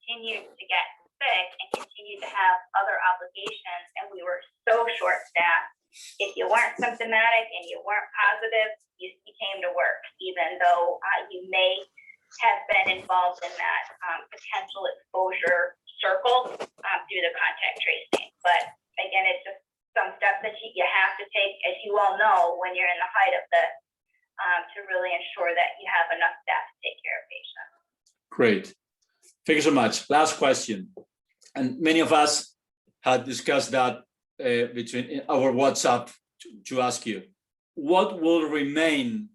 continued to get sick and continued to have other obligations, and we were so short-staffed. If you weren't symptomatic and you weren't positive, you came to work, even though you may have been involved in that potential exposure circle through the contact tracing. But again, it's just some steps that you have to take, as you all know, when you're in the height of this, to really ensure that you have enough staff to take care of patients. Great. Thank you so much. Last question. And many of us had discussed that between our WhatsApp to ask you, what will remain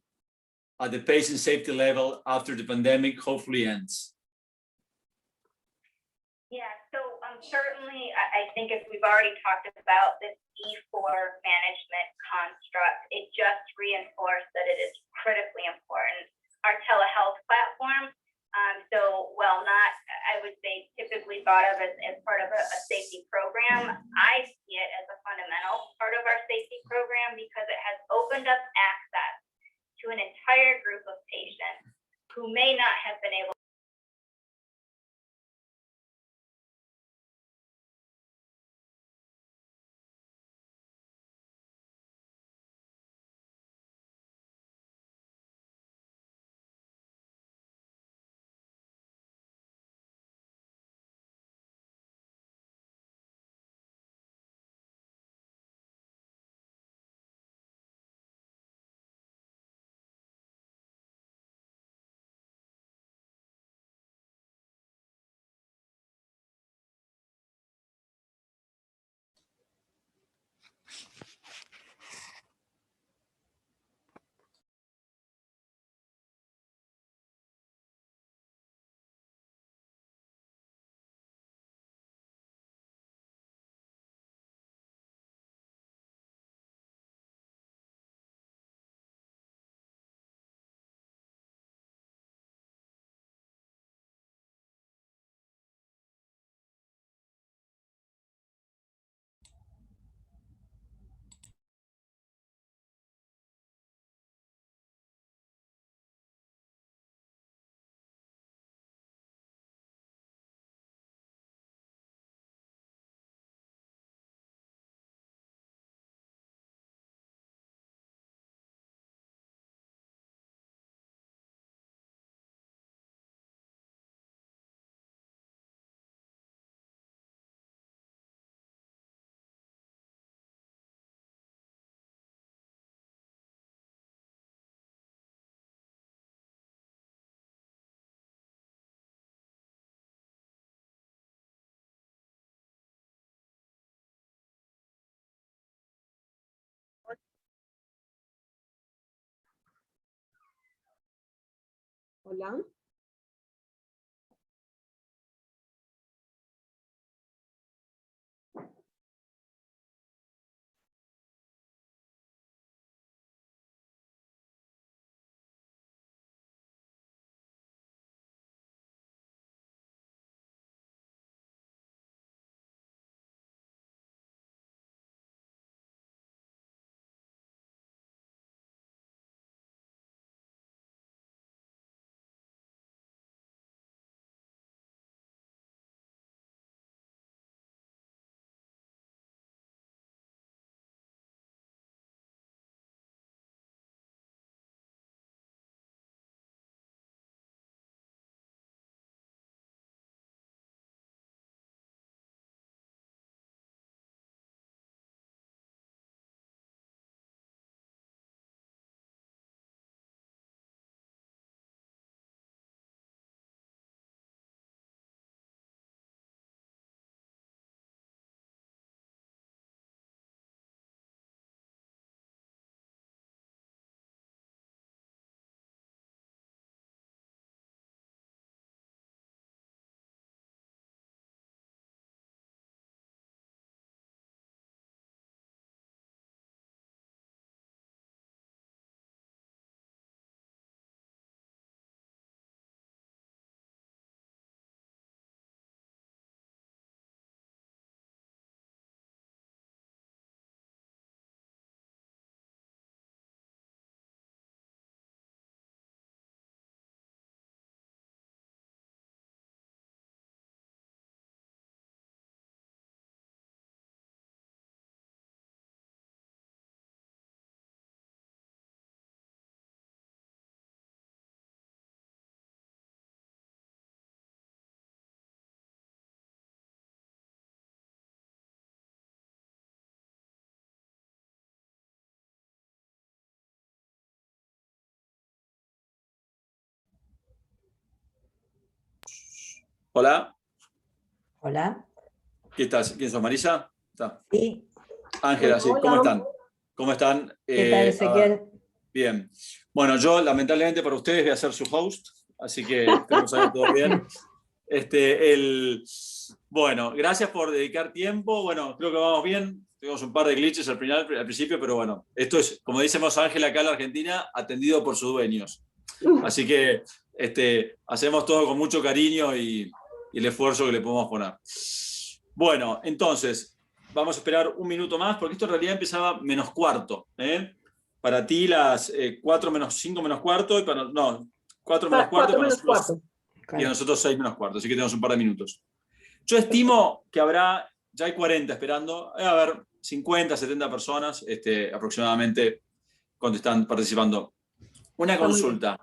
at the patient safety level after the pandemic hopefully ends? Yeah, so certainly I think as we've already talked about this E4 management construct, it just reinforced that it is critically important. Our telehealth platform, so while not, I would say, typically thought of as part of a safety program, I see it as a fundamental part of our safety program because it has opened up access to an entire group of patients who may not have been able Hola. Hola, Hola. ¿qué estás? ¿Quién sos, Marisa? ¿Está? Sí, Ángela, sí. ¿Cómo Hola. están? ¿Cómo están? ¿qué tal, A ver, Ezequiel? bien. Bueno, yo lamentablemente para ustedes voy a ser su host, así que espero que salga todo bien. Bueno, gracias por dedicar tiempo. Bueno, creo que vamos bien. Tuvimos un par de glitches al principio, pero bueno, esto es, como decimos Ángela acá en la Argentina, atendido por sus dueños. Así que hacemos todo con mucho cariño y el esfuerzo que le podemos poner. Bueno, entonces, vamos a esperar un minuto más, porque esto en realidad empezaba menos cuarto. Para ti las 4 menos 5 menos cuarto, y no, 4 menos cuarto, y 4 para menos nosotros, 4. y a Claro. nosotros 6 menos cuarto, así que tenemos un par de minutos. Yo estimo que habrá, ya hay 40 esperando, a ver, 50, 70 personas aproximadamente están participando. Una Está muy bien. consulta.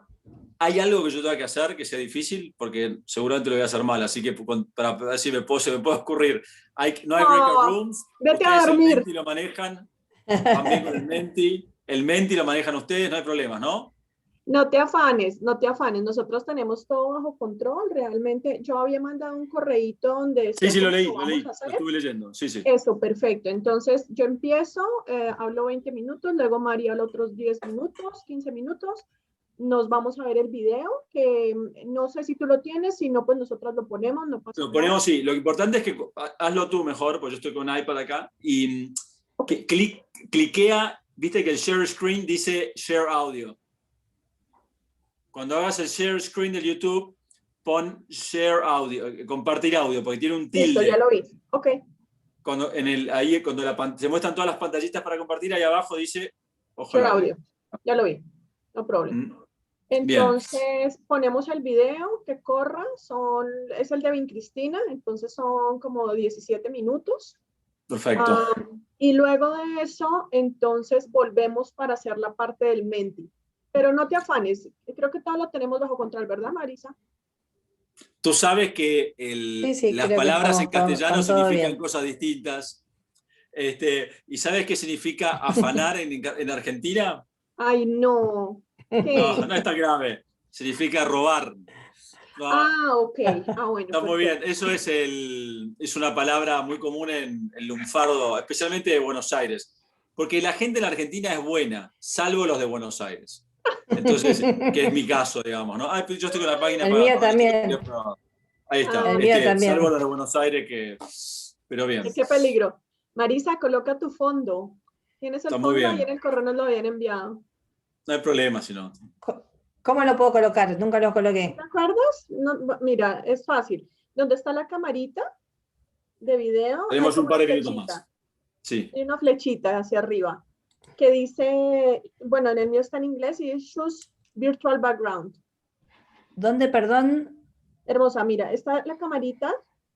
¿Hay algo que yo tenga que hacer que sea difícil? Porque seguramente lo voy a hacer mal, así que para ver si se me puede ocurrir. No hay breakout No, rooms, vete a ustedes el dormir. Menti lo manejan, van bien con el Menti lo manejan ustedes, no hay problemas, ¿no? No te afanes, no te afanes. Nosotros tenemos todo bajo control. Realmente, yo había mandado un correíto donde decía Sí, lo cómo leí, lo lo vamos leí, a lo hacer. estuve leyendo, sí, sí. Eso, perfecto. Entonces, yo empiezo, hablo 20 minutos, luego María habla otros 10 minutos, 15 minutos. Nos vamos a ver el video, que no sé si tú lo tienes, si no, pues nosotros lo ponemos, no pasa Lo nada. ponemos, sí. Lo importante es que hazlo tú mejor, porque yo estoy con un iPad acá, y que cliquea, viste que el share screen dice share audio. Cuando hagas el share screen del YouTube, pon share audio, compartir audio, porque tiene un Listo, ya tilde. lo vi. Ok, Cuando, ahí, cuando se muestran todas las pantallitas para compartir, ahí abajo dice, ojo share el audio. audio. Ya lo vi. No problem. Bien, Entonces ponemos el video que corra, es el de Vin Cristina, entonces son como 17 minutos. perfecto. Y luego de eso, entonces volvemos para hacer la parte del Menti. Pero no te afanes, creo que todo lo tenemos bajo control, ¿verdad, Marisa? Tú sabes que Sí, las creo que palabras en estamos castellano con todo significan bien. cosas distintas. ¿Y sabes qué significa afanar en Argentina? Ay, no. No, ¿Qué? no es tan grave. Significa robar. No, Ok. Bueno, está muy bien. perfecto. Eso es una palabra muy común en lunfardo, especialmente de Buenos Aires. Porque la gente en la Argentina es buena, salvo los de Buenos Aires. Entonces, que es mi caso, digamos, ¿no? Pues yo estoy con la página El para mío también. ahí está. El mío Salvo también. los de Buenos Aires que. Pero bien, Qué peligro. Marisa, coloca tu fondo. ¿Tienes el está muy fondo? Ahí bien. en el correo nos lo habían enviado. No hay problema, si no. ¿Cómo lo puedo colocar? Nunca lo ¿Te coloqué. acuerdas? No, mira, es fácil. Donde está la camarita de video, hay Tenemos un como par una de minutos flechita. más. Sí. Hay una flechita hacia arriba que dice, bueno, en el mío está en inglés y es Choose Virtual Background. ¿Dónde, perdón? Hermosa, mira, está la camarita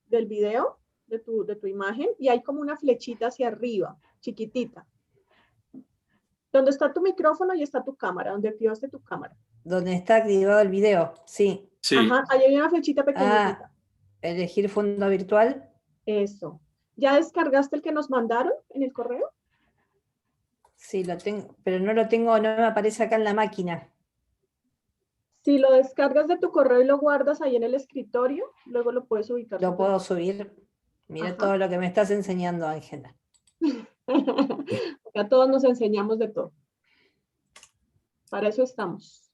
del video, de tu imagen, y hay como una flechita hacia arriba, chiquitita. Donde está tu micrófono y está tu cámara, donde activaste tu cámara. ¿Dónde está activado el video? Sí. Sí. Ajá, ahí hay una flechita pequeñita. Elegir fondo virtual. Eso. ¿Ya descargaste el que nos mandaron en el correo? Sí, lo tengo, pero no lo tengo, no me aparece acá en la máquina. Si lo descargas de tu correo y lo guardas ahí en el escritorio, luego lo puedes ubicar. Lo puedo subir. Mira Ajá. todo lo que me estás enseñando, Ángela. A todos nos enseñamos de todo. Para eso estamos.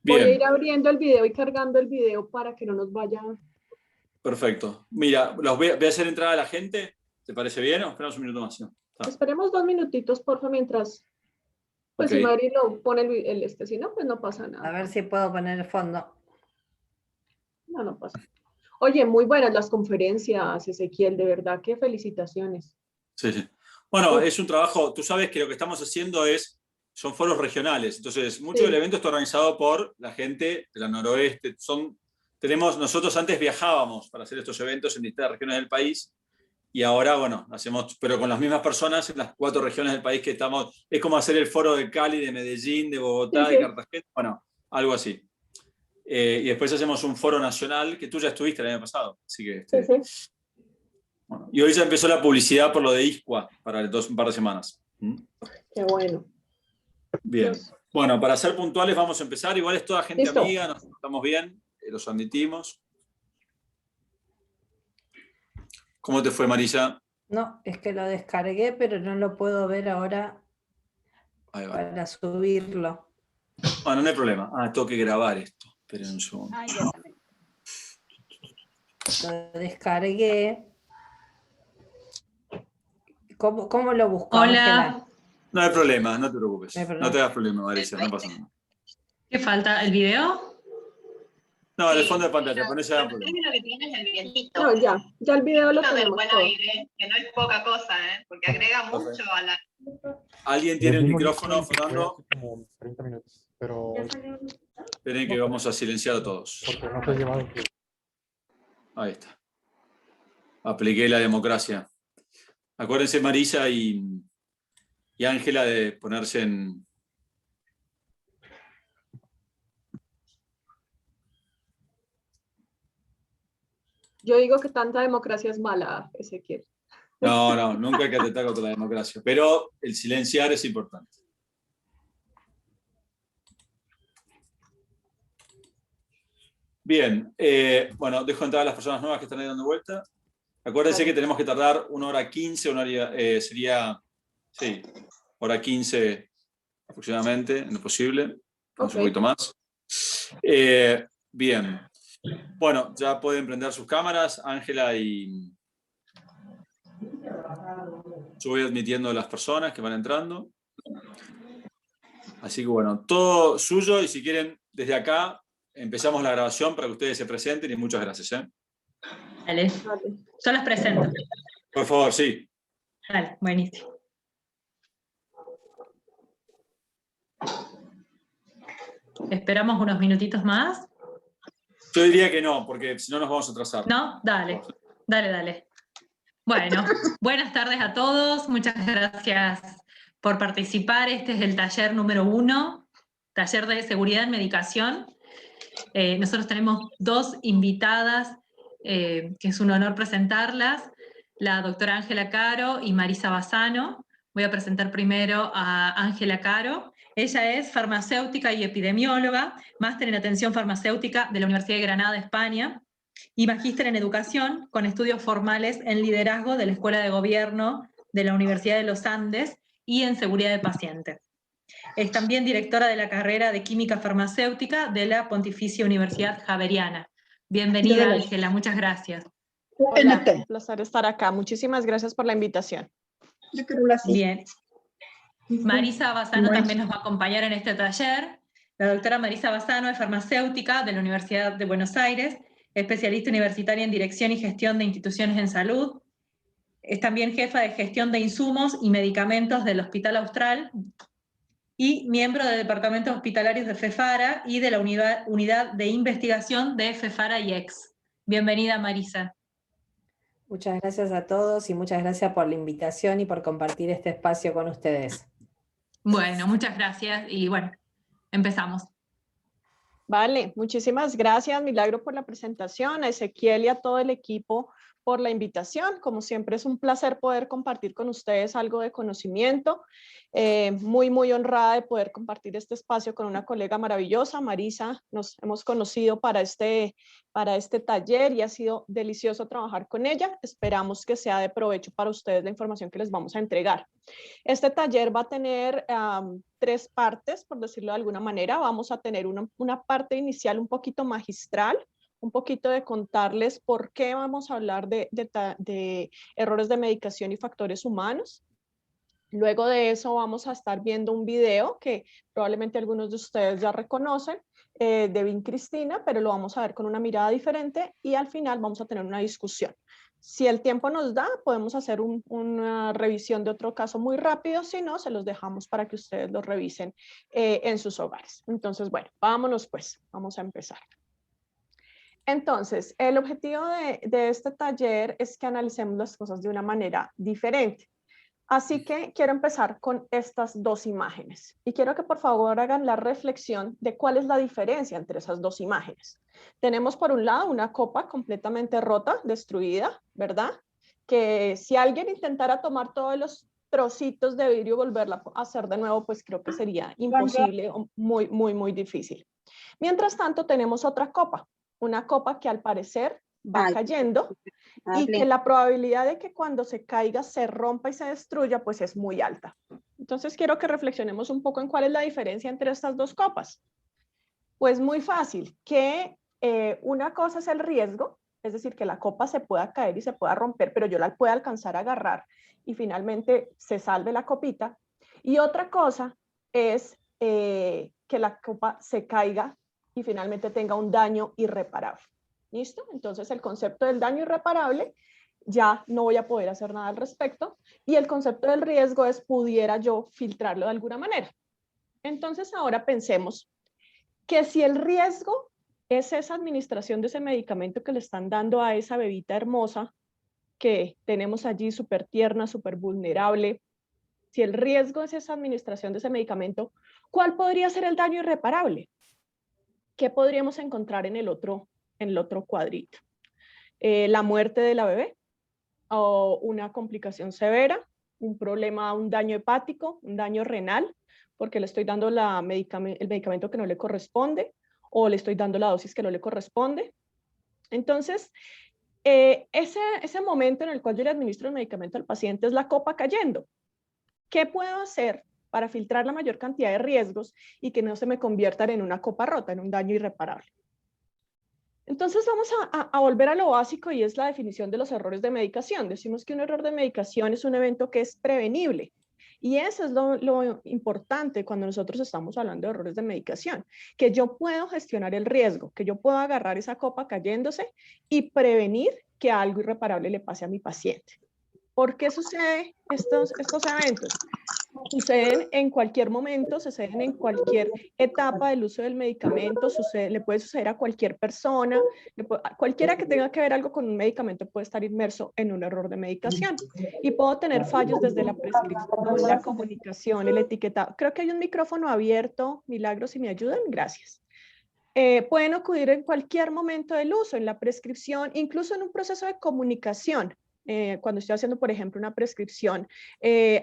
Voy a Bien, ir abriendo el video y cargando el video para que no nos vaya. perfecto. Mira, voy a hacer entrar a la gente. ¿Te parece bien o esperamos un minuto más? ¿No? Esperemos 2 minutitos, porfa, mientras. Pues Ok. si Mari lo pone si no, pues no pasa A nada. ver si puedo poner el fondo. No pasa. Oye, muy buenas las conferencias, Ezequiel, de verdad, que felicitaciones. Sí, sí. Bueno, Uf. es un trabajo, tú sabes que lo que estamos haciendo son foros regionales. Entonces, mucho del Sí. evento está organizado por la gente de la noroeste. Nosotros antes viajábamos para hacer estos eventos en distintas regiones del país y ahora, bueno, hacemos, pero con las mismas personas en las 4 regiones del país que estamos. Es como hacer el foro de Cali, de Medellín, de Bogotá, de Sí. Cartagena, bueno, algo así. Y después hacemos un foro nacional, que tú ya estuviste el año pasado. Así que, Sí. bueno, y hoy ya empezó la publicidad por lo de ISCUA para un par de semanas. Qué bueno. Bien. Dios. Bueno, para ser puntuales vamos a empezar. Igual es toda gente Listo. amiga, nos estamos bien, los admitimos. ¿Cómo te fue, Marisa? No, es que lo descargué, pero no lo puedo ver ahora Ahí va. para subirlo. Bueno, no hay problema. Tengo que grabar esto. Esperen un segundo. Ay, ya también. Lo descargué. ¿Cómo lo busco, Hola, Ángela? No hay problema, no te preocupes. No hay problema. No te hagas problema, Marisa, no pasa nada. ¿qué falta? ¿El video? No, en el fondo de pantalla, con eso ya no hay problema. Lo que tiene es el vientito. No, ya el video lo Del tenemos buen todo. aire, que no es poca cosa, porque agrega mucho a la... ¿Alguien tiene el Mismo micrófono, fue Fernando? hace como 30 minutos, pero Esperen que vamos a silenciar a todos. porque no fue llevado. Ahí está. Apliqué la democracia. Acuérdense, Marisa y Ángela, de ponerse en... Yo digo que tanta democracia es mala, Ezequiel. No, nunca hay que atentar contra la democracia. Pero el silenciar es importante. Bien, bueno, dejo entrar a las personas nuevas que están ahí dando vuelta. Acuérdense que tenemos que tardar 1:15, sería, sí, 1:15 aproximadamente, en lo posible, vamos un Ok. poquito más. Bien, bueno, ya pueden prender sus cámaras, Ángela, y yo voy admitiendo a las personas que van entrando. Así que bueno, todo suyo, y si quieren, desde acá empezamos la grabación para que ustedes se presenten, y muchas gracias. Dale, Vale. yo las presento. Por favor, sí. Dale, buenísimo. Esperamos unos minutitos más. Yo diría que no, porque si no nos vamos a atrasar. ¿No? Dale, dale. Bueno, buenas tardes a todos. Muchas gracias por participar. Este es el taller número 1, taller de seguridad en medicación. Nosotros tenemos 2 invitadas, que es un honor presentarlas, la doctora Ángela Caro y Marisa Bassano. Voy a presentar primero a Ángela Caro. Ella es farmacéutica y epidemióloga, máster en atención farmacéutica de la Universidad de Granada, España, y magíster en educación con estudios formales en liderazgo de la Escuela de Gobierno de la Universidad de los Andes y en seguridad de pacientes. Es también directora de la carrera de Química Farmacéutica de la Pontificia Universidad Javeriana. Bienvenida, Ángela, muchas gracias. Hola, un placer estar acá. Muchísimas gracias por la invitación. Bien. Marisa Bassano también nos va a acompañar en este taller. La doctora Marisa Bassano es farmacéutica de la Universidad de Buenos Aires, especialista universitaria en dirección y gestión de instituciones en salud. Es también jefa de gestión de insumos y medicamentos del Hospital Austral y miembro de departamentos hospitalarios de FEFARA y de la unidad de investigación de FEFARA y EX. Bienvenida, Marisa. Muchas gracias a todos y muchas gracias por la invitación y por compartir este espacio con ustedes. Bueno, muchas gracias y bueno, empezamos. Vale, muchísimas gracias, Milagro, por la presentación, a Ezequiel y a todo el equipo por la invitación. Como siempre, es un placer poder compartir con ustedes algo de conocimiento. Muy honrada de poder compartir este espacio con una colega maravillosa, Marisa. Nos hemos conocido para este taller y ha sido delicioso trabajar con ella. Esperamos que sea de provecho para ustedes la información que les vamos a entregar. Este taller va a tener 3 partes, por decirlo de alguna manera. Vamos a tener una parte inicial un poquito magistral, un poquito de contarles por qué vamos a hablar de errores de medicación y factores humanos. Luego de eso vamos a estar viendo un video que probablemente algunos de ustedes ya reconocen, de Vin Cristina, pero lo vamos a ver con una mirada diferente y al final vamos a tener una discusión. Si el tiempo nos da, podemos hacer una revisión de otro caso muy rápido, si no, se los dejamos para que ustedes lo revisen en sus hogares. Entonces, bueno, vámonos pues, vamos a empezar. Entonces, el objetivo de este taller es que analicemos las cosas de una manera diferente. Así que quiero empezar con estas 2 imágenes y quiero que por favor hagan la reflexión de cuál es la diferencia entre esas 2 imágenes. Tenemos por un lado una copa completamente rota, destruida, ¿verdad? Que si alguien intentara tomar todos los trocitos de vidrio y volverla a hacer de nuevo, pues creo que sería imposible o muy, muy, muy difícil. Mientras tanto, tenemos otra copa, una copa que al parecer va cayendo y que la probabilidad de que cuando se caiga se rompa y se destruya, pues es muy alta. Entonces quiero que reflexionemos un poco en cuál es la diferencia entre estas dos copas. Pues muy fácil, que una cosa es el riesgo, es decir, que la copa se pueda caer y se pueda romper, pero yo la pueda alcanzar a agarrar y finalmente se salve la copita. Y otra cosa es que la copa se caiga y finalmente tenga un daño irreparable. ¿Listo? Entonces el concepto del daño irreparable, ya no voy a poder hacer nada al respecto, y el concepto del riesgo es pudiera yo filtrarlo de alguna manera. Entonces ahora pensemos que si el riesgo es esa administración de ese medicamento que le están dando a esa bebita hermosa que tenemos allí, súper tierna, súper vulnerable, si el riesgo es esa administración de ese medicamento, ¿cuál podría ser el daño irreparable? ¿Qué podríamos encontrar en el otro cuadrito? La muerte de la bebé, o una complicación severa, un problema, un daño hepático, un daño renal, porque le estoy dando el medicamento que no le corresponde, o le estoy dando la dosis que no le corresponde. Entonces, ese momento en el cual yo le administro el medicamento al paciente es la copa cayendo. ¿Qué puedo hacer para filtrar la mayor cantidad de riesgos y que no se me conviertan en una copa rota, en un daño irreparable? Entonces vamos a volver a lo básico, y es la definición de los errores de medicación. Decimos que un error de medicación es un evento que es prevenible. Y eso es lo importante cuando nosotros estamos hablando de errores de medicación, que yo puedo gestionar el riesgo, que yo puedo agarrar esa copa cayéndose y prevenir que algo irreparable le pase a mi paciente. ¿Por qué suceden estos eventos? Suceden en cualquier momento, suceden en cualquier etapa del uso del medicamento, le puede suceder a cualquier persona, cualquiera que tenga que ver algo con un medicamento puede estar inmerso en un error de medicación. Y puedo tener fallos desde la prescripción, la comunicación, el etiquetado. Creo que hay un micrófono abierto. Milagros, si me ayudan, gracias. Pueden ocurrir en cualquier momento del uso, en la prescripción, incluso en un proceso de comunicación. Cuando estoy haciendo, por ejemplo, una prescripción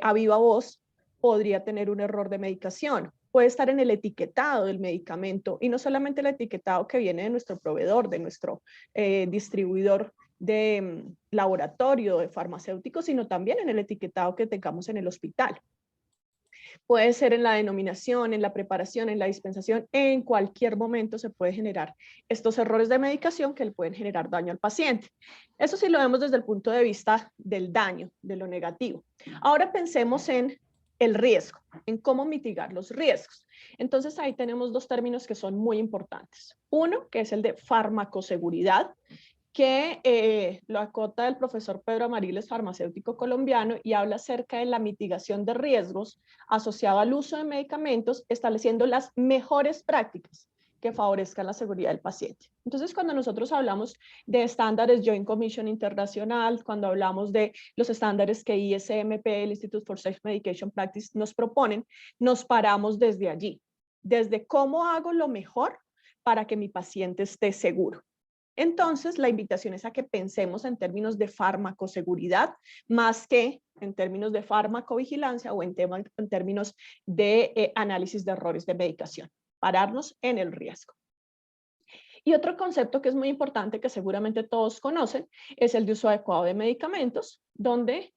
a viva voz, podría tener un error de medicación. Puede estar en el etiquetado del medicamento, y no solamente el etiquetado que viene de nuestro proveedor, de nuestro distribuidor de laboratorio, de farmacéutico, sino también en el etiquetado que tengamos en el hospital. Puede ser en la denominación, en la preparación, en la dispensación, en cualquier momento se puede generar estos errores de medicación que le pueden generar daño al paciente. Eso sí lo vemos desde el punto de vista del daño, de lo negativo. Ahora pensemos en el riesgo, en cómo mitigar los riesgos. Entonces ahí tenemos dos términos que son muy importantes. Uno, que es el de farmacoseguridad, que lo acota el profesor Pedro Amariles, farmacéutico colombiano, y habla acerca de la mitigación de riesgos asociado al uso de medicamentos, estableciendo las mejores prácticas que favorezcan la seguridad del paciente. Entonces, cuando nosotros hablamos de estándares Joint Commission Internacional, cuando hablamos de los estándares que ISMP, el Institute for Safe Medication Practice, nos proponen, nos paramos desde allí, desde cómo hago lo mejor para que mi paciente esté seguro. Entonces, la invitación es a que pensemos en términos de farmacoseguridad, más que en términos de farmacovigilancia o en términos de análisis de errores de medicación. Pararnos en el riesgo. Y otro concepto que es muy importante, que seguramente todos conocen, es el de uso adecuado de medicamentos, donde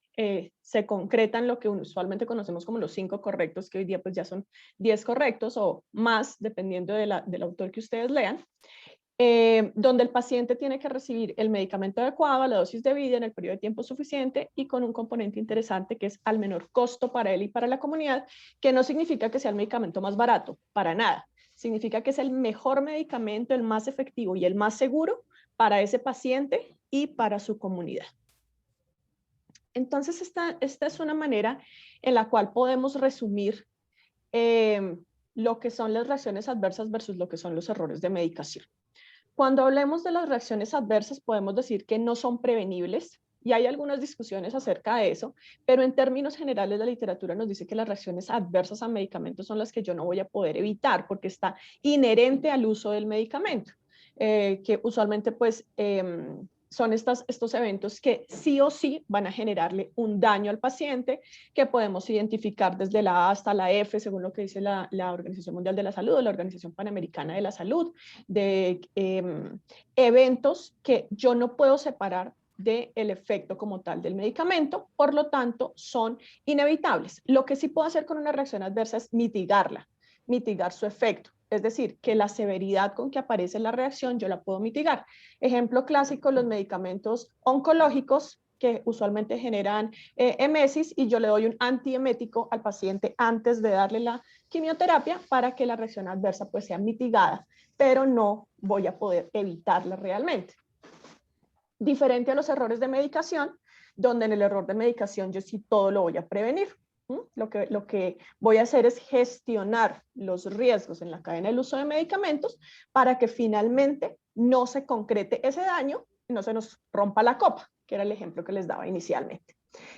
se concretan lo que usualmente conocemos como los 5 correctos, que hoy día pues ya son 10 correctos o más, dependiendo del autor que ustedes lean. Donde el paciente tiene que recibir el medicamento adecuado a la dosis debida en el periodo de tiempo suficiente y con un componente interesante que es al menor costo para él y para la comunidad, que no significa que sea el medicamento más barato, para nada. Significa que es el mejor medicamento, el más efectivo y el más seguro para ese paciente y para su comunidad. Entonces, esta es una manera en la cual podemos resumir lo que son las reacciones adversas versus lo que son los errores de medicación. Cuando hablemos de las reacciones adversas, podemos decir que no son prevenibles, y hay algunas discusiones acerca de eso, pero en términos generales la literatura nos dice que las reacciones adversas a medicamentos son las que yo no voy a poder evitar, porque está inherente al uso del medicamento, que usualmente pues son estos eventos que sí o sí van a generarle un daño al paciente, que podemos identificar desde la A hasta la F, según lo que dice la Organización Mundial de la Salud o la Organización Panamericana de la Salud, de eventos que yo no puedo separar del efecto como tal del medicamento, por lo tanto son inevitables. Lo que sí puedo hacer con una reacción adversa es mitigarla, mitigar su efecto. Es decir, que la severidad con que aparece la reacción yo la puedo mitigar. Ejemplo clásico, los medicamentos oncológicos que usualmente generan emesis, y yo le doy un antiemético al paciente antes de darle la quimioterapia para que la reacción adversa pues sea mitigada, pero no voy a poder evitarla realmente. Diferente a los errores de medicación, donde en el error de medicación yo sí todo lo voy a prevenir. Lo que voy a hacer es gestionar los riesgos en la cadena del uso de medicamentos para que finalmente no se concrete ese daño y no se nos rompa la copa, que era el ejemplo que les daba inicialmente.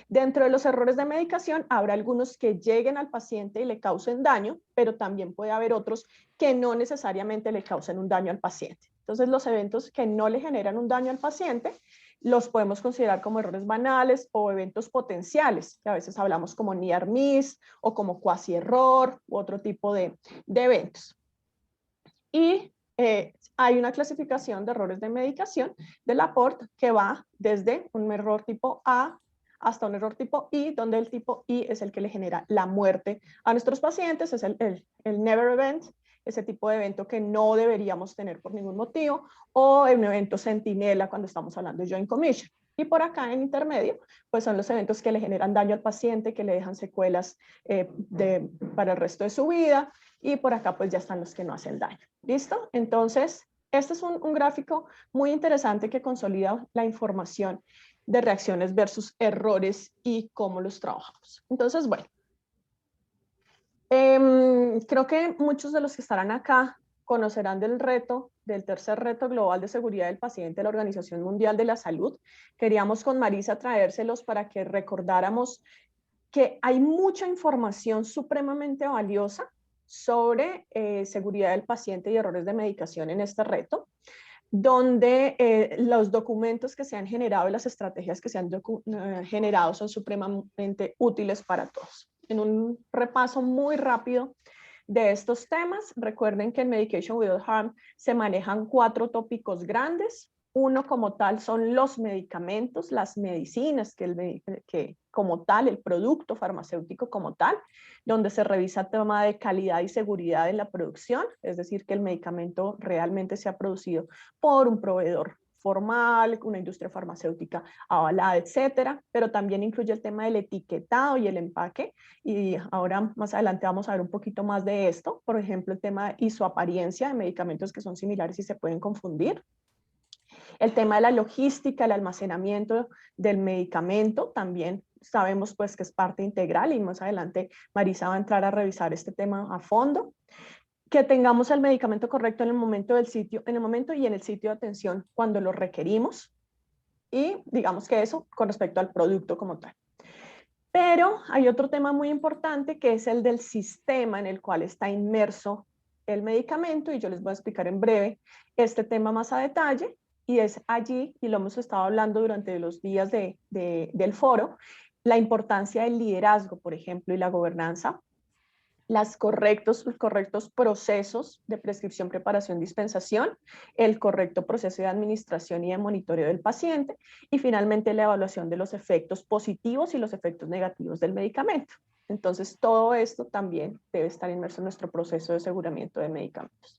Dentro de los errores de medicación habrá algunos que lleguen al paciente y le causen daño, pero también puede haber otros que no necesariamente le causen un daño al paciente. Entonces, los eventos que no le generan un daño al paciente los podemos considerar como errores banales o eventos potenciales, que a veces hablamos como near miss o como cuasi error u otro tipo de eventos. Y hay una clasificación de errores de medicación de Laporte que va desde un error tipo A hasta un error tipo I, donde el tipo I es el que le genera la muerte a nuestros pacientes, es el never event, ese tipo de evento que no deberíamos tener por ningún motivo, o un evento centinela cuando estamos hablando de joint commission. Y por acá en intermedio, pues son los eventos que le generan daño al paciente, que le dejan secuelas para el resto de su vida, y por acá pues ya están los que no hacen daño. ¿Listo? Entonces, este es un gráfico muy interesante que consolida la información de reacciones versus errores y cómo los trabajamos. Entonces, bueno, creo que muchos de los que estarán acá conocerán del tercer reto global de seguridad del paciente de la Organización Mundial de la Salud. Queríamos con Marisa traérselos para que recordáramos que hay mucha información supremamente valiosa sobre seguridad del paciente y errores de medicación en este reto, donde los documentos que se han generado y las estrategias que se han generado son supremamente útiles para todos. En un repaso muy rápido de estos temas, recuerden que en Medication Without Harm se manejan 4 tópicos grandes. Uno como tal son los medicamentos, las medicinas, que como tal, el producto farmacéutico como tal, donde se revisa el tema de calidad y seguridad en la producción, es decir, que el medicamento realmente sea producido por un proveedor formal, una industria farmacéutica avalada, etcétera, pero también incluye el tema del etiquetado y el empaque, y ahora más adelante vamos a ver un poquito más de esto, por ejemplo, el tema y su apariencia de medicamentos que son similares y se pueden confundir. El tema de la logística, el almacenamiento del medicamento, también sabemos pues que es parte integral, y más adelante Marisa va a entrar a revisar este tema a fondo. Que tengamos el medicamento correcto en el momento y en el sitio de atención cuando lo requerimos, y digamos que eso con respecto al producto como tal. Pero hay otro tema muy importante que es el del sistema en el cual está inmerso el medicamento, y yo les voy a explicar en breve este tema más a detalle, y es allí, y lo hemos estado hablando durante los días del foro, la importancia del liderazgo, por ejemplo, y la gobernanza, los correctos procesos de prescripción, preparación, dispensación, el correcto proceso de administración y de monitoreo del paciente, y finalmente la evaluación de los efectos positivos y los efectos negativos del medicamento. Entonces, todo esto también debe estar inmerso en nuestro proceso de aseguramiento de medicamentos.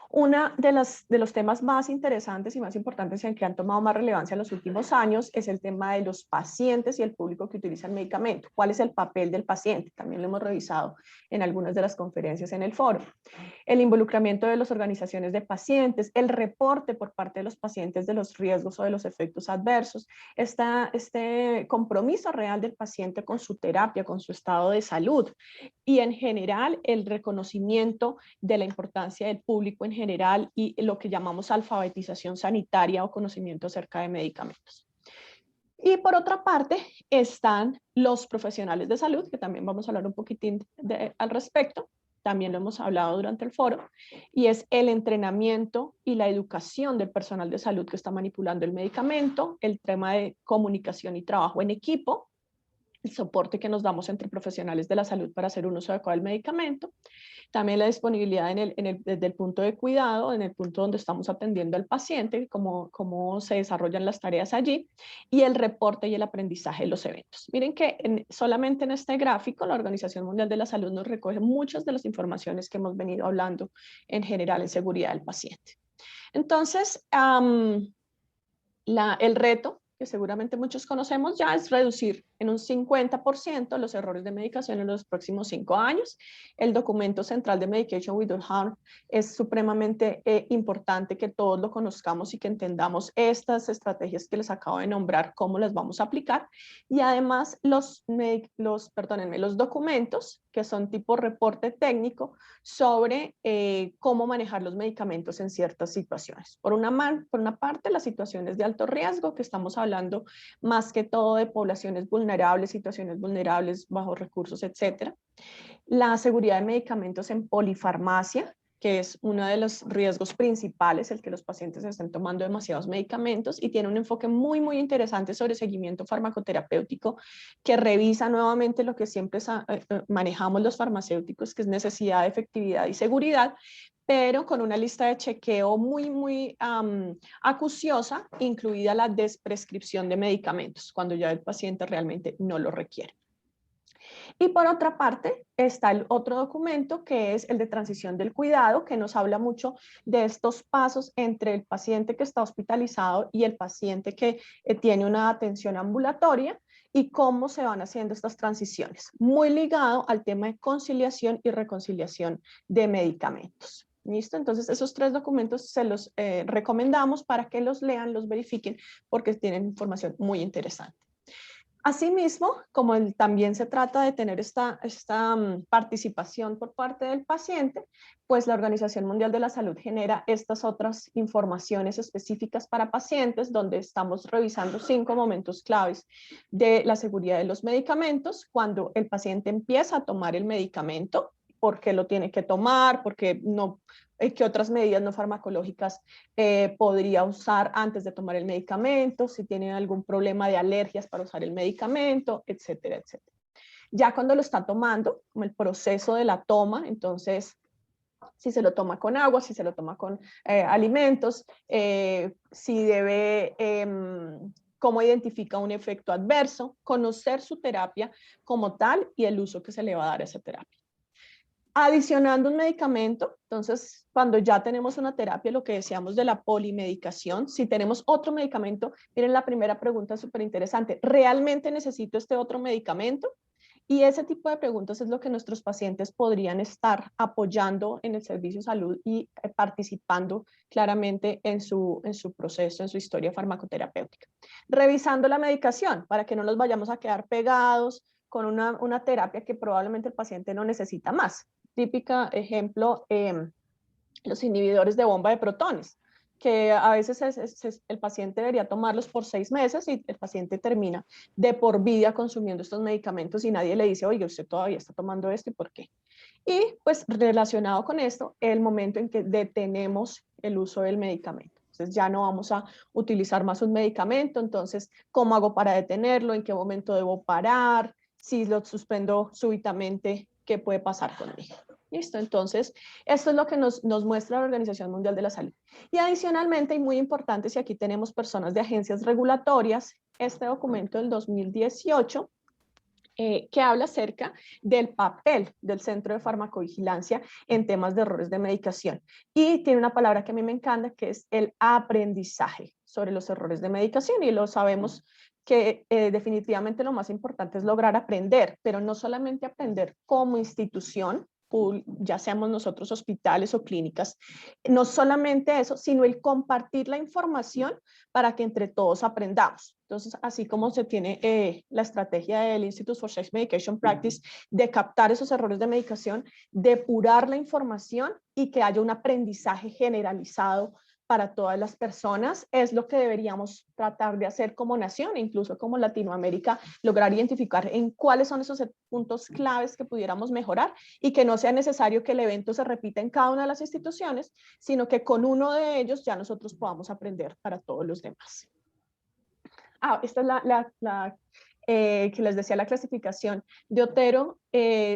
Uno de los temas más interesantes y más importantes en que han tomado más relevancia en los últimos años es el tema de los pacientes y el público que utiliza el medicamento. ¿Cuál es el papel del paciente? También lo hemos revisado en algunas de las conferencias en el foro. El involucramiento de las organizaciones de pacientes, el reporte por parte de los pacientes de los riesgos o de los efectos adversos, este compromiso real del paciente con su terapia, con su estado de salud, y en general el reconocimiento de la importancia del público en general y lo que llamamos alfabetización sanitaria o conocimiento acerca de medicamentos. Y por otra parte están los profesionales de salud, que también vamos a hablar un poquitín al respecto, también lo hemos hablado durante el foro, y es el entrenamiento y la educación del personal de salud que está manipulando el medicamento, el tema de comunicación y trabajo en equipo, el soporte que nos damos entre profesionales de la salud para hacer un uso adecuado del medicamento, también la disponibilidad desde el punto de cuidado, en el punto donde estamos atendiendo al paciente, cómo se desarrollan las tareas allí, y el reporte y el aprendizaje de los eventos. Miren que solamente en este gráfico la Organización Mundial de la Salud nos recoge muchas de las informaciones que hemos venido hablando en general en seguridad del paciente. Entonces, el reto que seguramente muchos conocemos ya es reducir en un 50% los errores de medicación en los próximos 5 años. El documento central de Medication Without Harm es supremamente importante que todos lo conozcamos y que entendamos estas estrategias que les acabo de nombrar, cómo las vamos a aplicar. Y además los documentos que son tipo reporte técnico sobre cómo manejar los medicamentos en ciertas situaciones. Por una parte, las situaciones de alto riesgo, que estamos hablando más que todo de poblaciones vulnerables, situaciones vulnerables, bajos recursos, etc. La seguridad de medicamentos en polifarmacia, que es uno de los riesgos principales, el que los pacientes estén tomando demasiados medicamentos, y tiene un enfoque muy, muy interesante sobre seguimiento farmacoterapéutico, que revisa nuevamente lo que siempre manejamos los farmacéuticos, que es necesidad, efectividad y seguridad, pero con una lista de chequeo muy, muy acuciosa, incluida la desprescripción de medicamentos, cuando ya el paciente realmente no lo requiere. Y por otra parte está el otro documento, que es el de transición del cuidado, que nos habla mucho de estos pasos entre el paciente que está hospitalizado y el paciente que tiene una atención ambulatoria, y cómo se van haciendo estas transiciones, muy ligado al tema de conciliación y reconciliación de medicamentos. ¿Listo? Entonces esos 3 documentos se los recomendamos para que los lean, los verifiquen, porque tienen información muy interesante. Asimismo, como también se trata de tener esta participación por parte del paciente, pues la Organización Mundial de la Salud genera estas otras informaciones específicas para pacientes, donde estamos revisando 5 momentos claves de la seguridad de los medicamentos, cuando el paciente empieza a tomar el medicamento, por qué lo tiene que tomar, porque no, qué otras medidas no farmacológicas podría usar antes de tomar el medicamento, si tiene algún problema de alergias para usar el medicamento, etcétera, etcétera. Ya cuando lo está tomando, como el proceso de la toma, entonces, si se lo toma con agua, si se lo toma con alimentos, si debe... cómo identifica un efecto adverso, conocer su terapia como tal y el uso que se le va a dar a esa terapia. Adicionando un medicamento, entonces cuando ya tenemos una terapia, lo que decíamos de la polimedicación, si tenemos otro medicamento, miren la primera pregunta es súper interesante, ¿realmente necesito este otro medicamento? Y ese tipo de preguntas es lo que nuestros pacientes podrían estar apoyando en el servicio de salud y participando claramente en su proceso, en su historia farmacoterapéutica. Revisando la medicación para que no nos vayamos a quedar pegados con una terapia que probablemente el paciente no necesita más. Típica ejemplo, los inhibidores de bomba de protones, que a veces el paciente debería tomarlos por 6 meses y el paciente termina de por vida consumiendo estos medicamentos y nadie le dice, oye, usted todavía está tomando esto y por qué. Y pues relacionado con esto, el momento en que detenemos el uso del medicamento. Entonces ya no vamos a utilizar más un medicamento, entonces, ¿cómo hago para detenerlo? ¿En qué momento debo parar? Si lo suspendo súbitamente, ¿qué puede pasar conmigo? ¿Listo? Entonces, esto es lo que nos muestra la Organización Mundial de la Salud. Y adicionalmente, y muy importante, si aquí tenemos personas de agencias regulatorias, este documento del 2018, que habla acerca del papel del Centro de Farmacovigilancia en temas de errores de medicación. Y tiene una palabra que a mí me encanta, que es el aprendizaje sobre los errores de medicación, y lo sabemos que definitivamente lo más importante es lograr aprender, pero no solamente aprender como institución, ya seamos nosotros hospitales o clínicas, no solamente eso, sino el compartir la información para que entre todos aprendamos. Entonces, así como se tiene la estrategia del Institute for Safe Medication Practice de captar esos errores de medicación, depurar la información y que haya un aprendizaje generalizado para todas las personas. Es lo que deberíamos tratar de hacer como nación, e incluso como Latinoamérica, lograr identificar en cuáles son esos puntos claves que pudiéramos mejorar y que no sea necesario que el evento se repita en cada una de las instituciones, sino que con uno de ellos ya nosotros podamos aprender para todos los demás. Esta es que les decía, la clasificación de Otero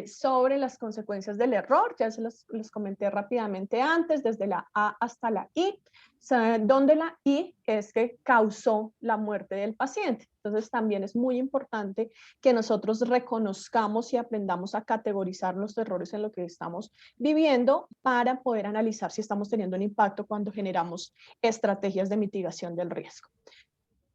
sobre las consecuencias del error. Ya se los comenté rápidamente antes, desde la A hasta la I, donde la I es que causó la muerte del paciente. Entonces también es muy importante que nosotros reconozcamos y aprendamos a categorizar los errores en lo que estamos viviendo para poder analizar si estamos teniendo un impacto cuando generamos estrategias de mitigación del riesgo.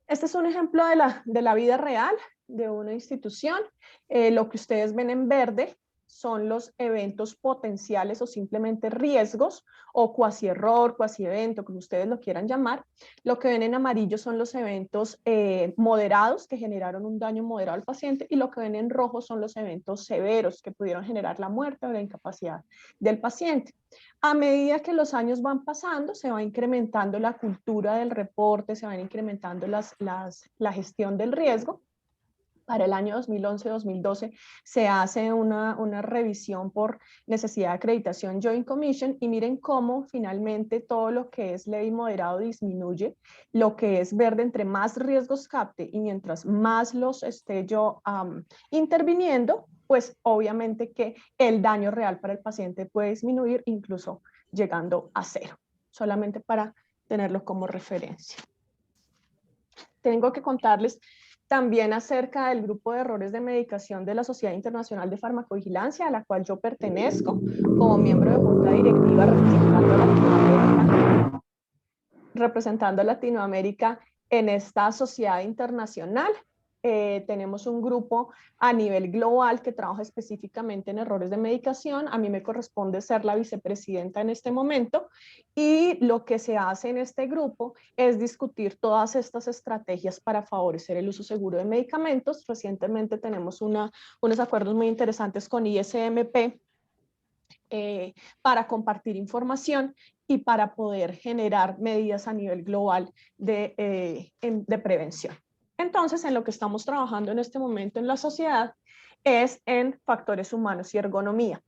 Este es un ejemplo de la vida real de una institución. Lo que ustedes ven en verde son los eventos potenciales o simplemente riesgos o cuasi error, cuasi evento, como ustedes lo quieran llamar. Lo que ven en amarillo son los eventos moderados que generaron un daño moderado al paciente, y lo que ven en rojo son los eventos severos que pudieron generar la muerte o la incapacidad del paciente. A medida que los años van pasando, se va incrementando la cultura del reporte, se van incrementando la gestión del riesgo. Para el año 2011-2012 se hace una revisión por necesidad de acreditación Joint Commission, y miren cómo finalmente todo lo que es leve y moderado disminuye. Lo que es verde, entre más riesgos capte y mientras más los esté yo interviniendo, pues obviamente que el daño real para el paciente puede disminuir, incluso llegando a cero, solamente para tenerlo como referencia. Tengo que contarles también acerca del grupo de errores de medicación de la Sociedad Internacional de Farmacovigilancia, a la cual yo pertenezco como miembro de junta directiva representando a Latinoamérica en esta sociedad internacional. Tenemos un grupo a nivel global que trabaja específicamente en errores de medicación. A mí me corresponde ser la vicepresidenta en este momento, y lo que se hace en este grupo es discutir todas estas estrategias para favorecer el uso seguro de medicamentos. Recientemente tenemos unos acuerdos muy interesantes con ISMP para compartir información y para poder generar medidas a nivel global de prevención. Entonces, en lo que estamos trabajando en este momento en la sociedad es en factores humanos y ergonomía.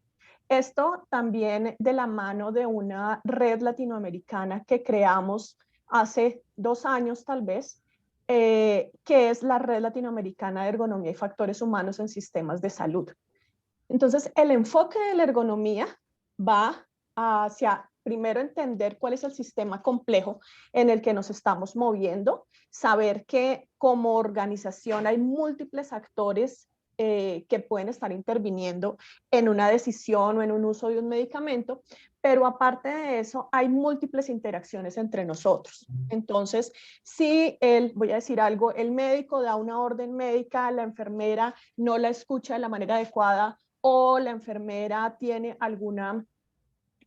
Esto también de la mano de una red latinoamericana que creamos hace 2 años tal vez, que es la Red Latinoamericana de Ergonomía y Factores Humanos en Sistemas de Salud. Entonces, el enfoque de la ergonomía va hacia, primero, entender cuál es el sistema complejo en el que nos estamos moviendo, saber que como organización hay múltiples actores que pueden estar interviniendo en una decisión o en un uso de un medicamento, pero aparte de eso hay múltiples interacciones entre nosotros. Entonces, si voy a decir algo, el médico da una orden médica, la enfermera no la escucha de la manera adecuada, o la enfermera tiene alguna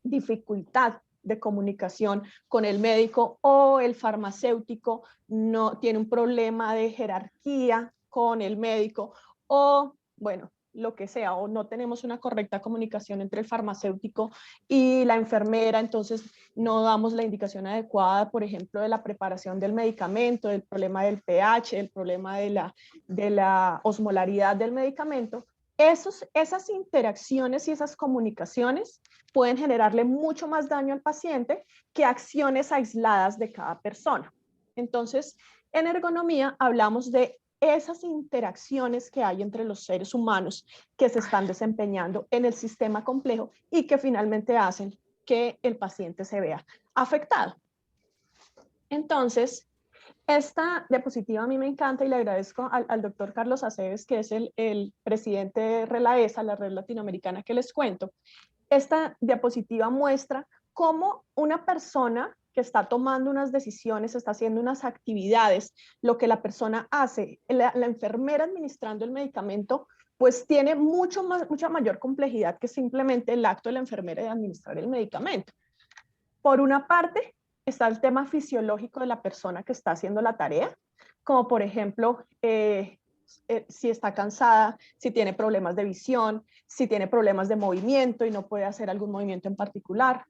dificultad de comunicación con el médico, o el farmacéutico no tiene un problema de jerarquía con el médico, o bueno, lo que sea, o no tenemos una correcta comunicación entre el farmacéutico y la enfermera, entonces no damos la indicación adecuada, por ejemplo, de la preparación del medicamento, del problema del pH, el problema de la osmolaridad del medicamento. Esas interacciones y esas comunicaciones pueden generarle mucho más daño al paciente que acciones aisladas de cada persona. Entonces, en ergonomía hablamos de esas interacciones que hay entre los seres humanos que se están desempeñando en el sistema complejo y que finalmente hacen que el paciente se vea afectado. Entonces, esta diapositiva a mí me encanta y le agradezco al doctor Carlos Aceves, que es el presidente de RELAESA, la red latinoamericana que les cuento. Esta diapositiva muestra cómo una persona que está tomando unas decisiones, está haciendo unas actividades, lo que la persona hace, la enfermera administrando el medicamento, pues tiene mucha mayor complejidad que simplemente el acto de la enfermera de administrar el medicamento. Por una parte, está el tema fisiológico de la persona que está haciendo la tarea, como por ejemplo, si está cansada, si tiene problemas de visión, si tiene problemas de movimiento y no puede hacer algún movimiento en particular.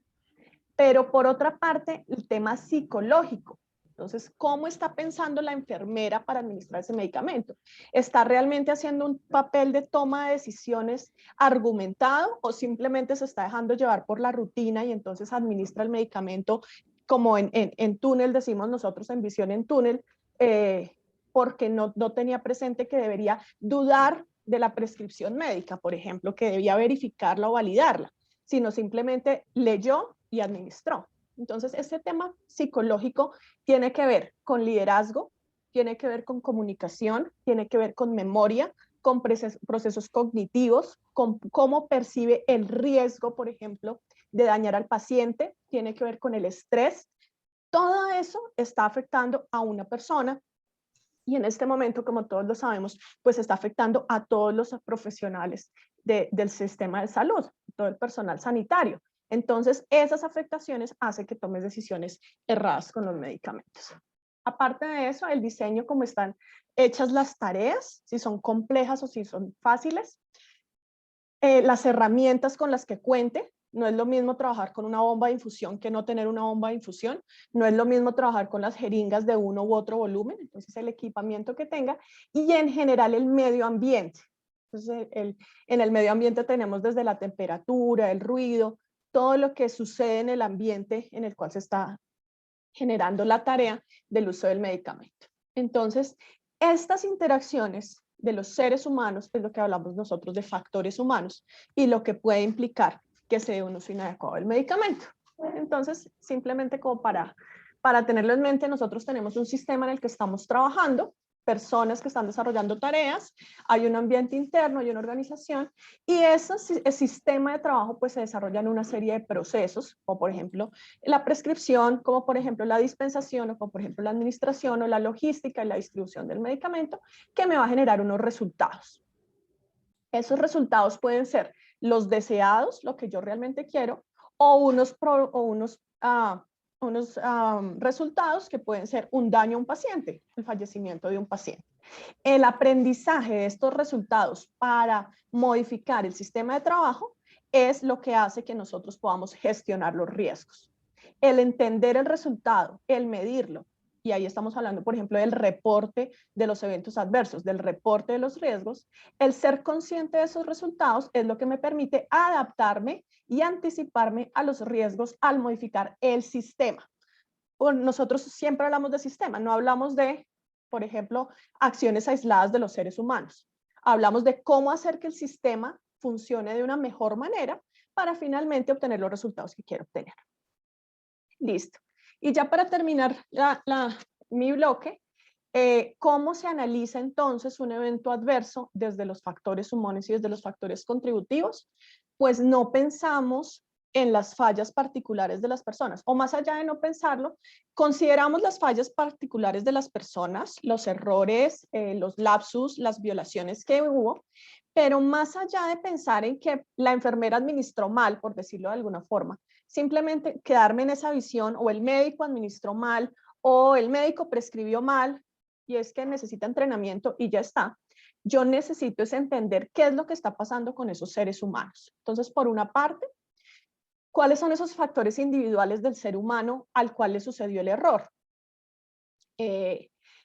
Pero por otra parte, el tema psicológico. Entonces, ¿cómo está pensando la enfermera para administrar ese medicamento? ¿Está realmente haciendo un papel de toma de decisiones argumentado o simplemente se está dejando llevar por la rutina y entonces administra el medicamento como en túnel, decimos nosotros en visión en túnel, porque no tenía presente que debería dudar de la prescripción médica, por ejemplo, que debía verificarla o validarla, sino simplemente leyó y administró? Entonces, este tema psicológico tiene que ver con liderazgo, tiene que ver con comunicación, tiene que ver con memoria, con procesos cognitivos, con cómo percibe el riesgo, por ejemplo, de dañar al paciente, tiene que ver con el estrés. Todo eso está afectando a una persona y en este momento, como todos lo sabemos, pues está afectando a todos los profesionales del sistema de salud, todo el personal sanitario. Entonces, esas afectaciones hacen que tomes decisiones erradas con los medicamentos. Aparte de eso, el diseño, como están hechas las tareas, si son complejas o si son fáciles, las herramientas con las que cuente. No es lo mismo trabajar con una bomba de infusión que no tener una bomba de infusión. No es lo mismo trabajar con las jeringas de uno u otro volumen. Entonces, el equipamiento que tenga y en general el medio ambiente. Entonces, en el medio ambiente tenemos desde la temperatura, el ruido, todo lo que sucede en el ambiente en el cual se está generando la tarea del uso del medicamento. Entonces, estas interacciones de los seres humanos es lo que hablamos nosotros de factores humanos y lo que puede implicar que se dé un uso inadecuado del medicamento. Entonces, simplemente como para tenerlo en mente, nosotros tenemos un sistema en el que estamos trabajando, personas que están desarrollando tareas, hay un ambiente interno, hay una organización, y ese sistema de trabajo pues se desarrolla en una serie de procesos, como por ejemplo la prescripción, como por ejemplo la dispensación, o como por ejemplo la administración o la logística y la distribución del medicamento, que me va a generar unos resultados. Esos resultados pueden ser los deseados, lo que yo realmente quiero, o unos resultados que pueden ser un daño a un paciente, el fallecimiento de un paciente. El aprendizaje de estos resultados para modificar el sistema de trabajo es lo que hace que nosotros podamos gestionar los riesgos. El entender el resultado, el medirlo, y ahí estamos hablando, por ejemplo, del reporte de los eventos adversos, del reporte de los riesgos, el ser consciente de esos resultados es lo que me permite adaptarme y anticiparme a los riesgos al modificar el sistema. Nosotros siempre hablamos de sistema, no hablamos de, por ejemplo, acciones aisladas de los seres humanos. Hablamos de cómo hacer que el sistema funcione de una mejor manera para finalmente obtener los resultados que quiero obtener. Listo. Y ya para terminar mi bloque, ¿cómo se analiza entonces un evento adverso desde los factores humanos y desde los factores contributivos? Pues no pensamos en las fallas particulares de las personas, o más allá de no pensarlo, consideramos las fallas particulares de las personas, los errores, los lapsus, las violaciones que hubo, pero más allá de pensar en que la enfermera administró mal, por decirlo de alguna forma, simplemente quedarme en esa visión, o el médico administró mal, o el médico prescribió mal, y es que necesita entrenamiento y ya está. Yo necesito es entender qué es lo que está pasando con esos seres humanos. Entonces, por una parte, ¿cuáles son esos factores individuales del ser humano al cual le sucedió el error?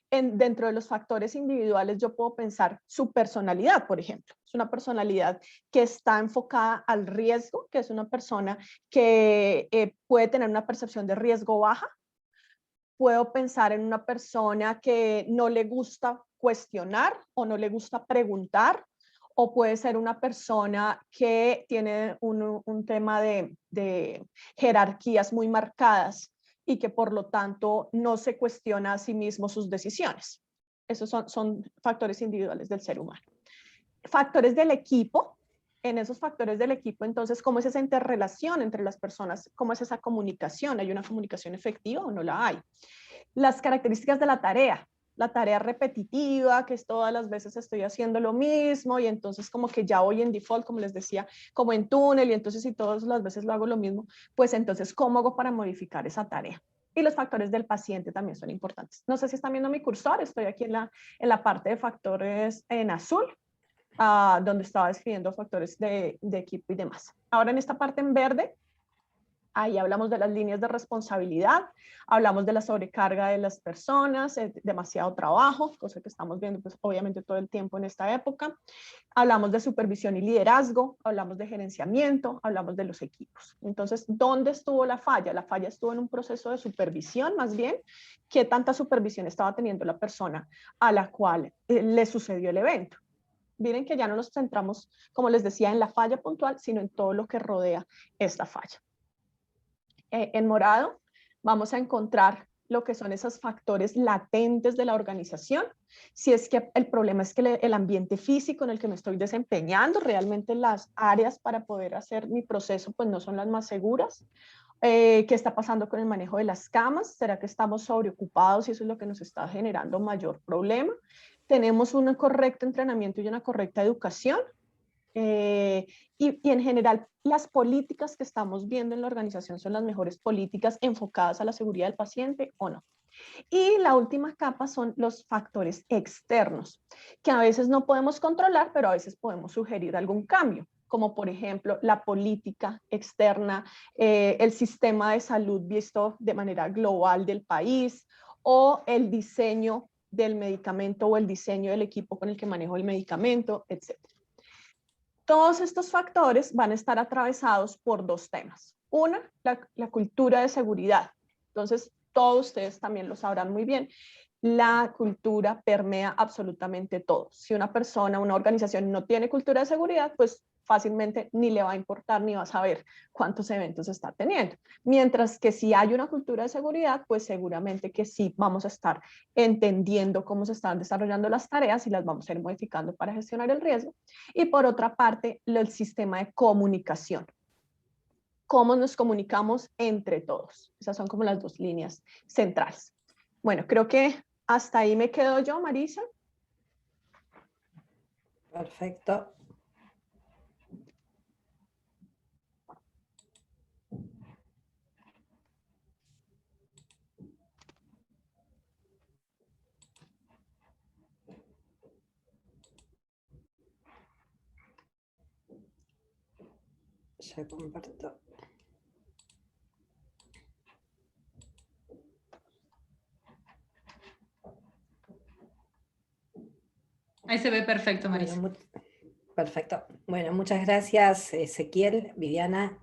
Dentro de los factores individuales yo puedo pensar su personalidad, por ejemplo. Es una personalidad que está enfocada al riesgo, que es una persona que puede tener una percepción de riesgo baja. Puedo pensar en una persona que no le gusta cuestionar o no le gusta preguntar, o puede ser una persona que tiene un tema de jerarquías muy marcadas y que por lo tanto no se cuestiona a sí mismo sus decisiones. Esos son factores individuales del ser humano. Factores del equipo. En esos factores del equipo, entonces, ¿cómo es esa interrelación entre las personas? ¿Cómo es esa comunicación? ¿Hay una comunicación efectiva o no la hay? Las características de la tarea repetitiva, que es todas las veces estoy haciendo lo mismo y entonces como que ya voy en default, como les decía, como en túnel, y entonces si todas las veces lo hago lo mismo, pues entonces, ¿cómo hago para modificar esa tarea? Y los factores del paciente también son importantes. No sé si están viendo mi cursor, estoy aquí en la parte de factores en azul, donde estaba escribiendo factores de equipo y demás. Ahora en esta parte en verde, Ahí hablamos de las líneas de responsabilidad, hablamos de la sobrecarga de las personas, demasiado trabajo, cosa que estamos viendo pues obviamente todo el tiempo en esta época. Hablamos de supervisión y liderazgo, hablamos de gerenciamiento, hablamos de los equipos. Entonces, ¿dónde estuvo la falla? La falla estuvo en un proceso de supervisión, más bien. ¿Qué tanta supervisión estaba teniendo la persona a la cual le sucedió el evento? Miren que ya no nos centramos, como les decía, en la falla puntual, sino en todo lo que rodea esta falla. En morado vamos a encontrar lo que son esos factores latentes de la organización. Si es que el problema es que el ambiente físico en el que me estoy desempeñando, realmente las áreas para poder hacer mi proceso pues no son las más seguras. ¿Qué está pasando con el manejo de las camas? ¿Será que estamos sobreocupados y eso es lo que nos está generando mayor problema? ¿Tenemos un correcto entrenamiento y una correcta educación? Y en general, las políticas que estamos viendo en la organización son las mejores políticas enfocadas a la seguridad del paciente o no. Y la última capa son los factores externos, que a veces no podemos controlar, pero a veces podemos sugerir algún cambio, como por ejemplo la política externa, el sistema de salud visto de manera global del país o el diseño del medicamento o el diseño del equipo con el que manejo el medicamento, etc. Todos estos factores van a estar atravesados por dos temas. Una, la cultura de seguridad. Entonces, todos ustedes también lo sabrán muy bien. La cultura permea absolutamente todo. Si una persona, una organización no tiene cultura de seguridad, pues fácilmente ni le va a importar ni va a saber cuántos eventos está teniendo. Mientras que si hay una cultura de seguridad, pues seguramente que sí vamos a estar entendiendo cómo se están desarrollando las tareas y las vamos a ir modificando para gestionar el riesgo. Y por otra parte, el sistema de comunicación. Cómo nos comunicamos entre todos. Esas son como las dos líneas centrales. Bueno, creo que hasta ahí me quedo yo, Marisa. Perfecto. Ya comparto. Ahí se ve perfecto, Marisa. Bueno, perfecto. Bueno, muchas gracias, Ezequiel, Viviana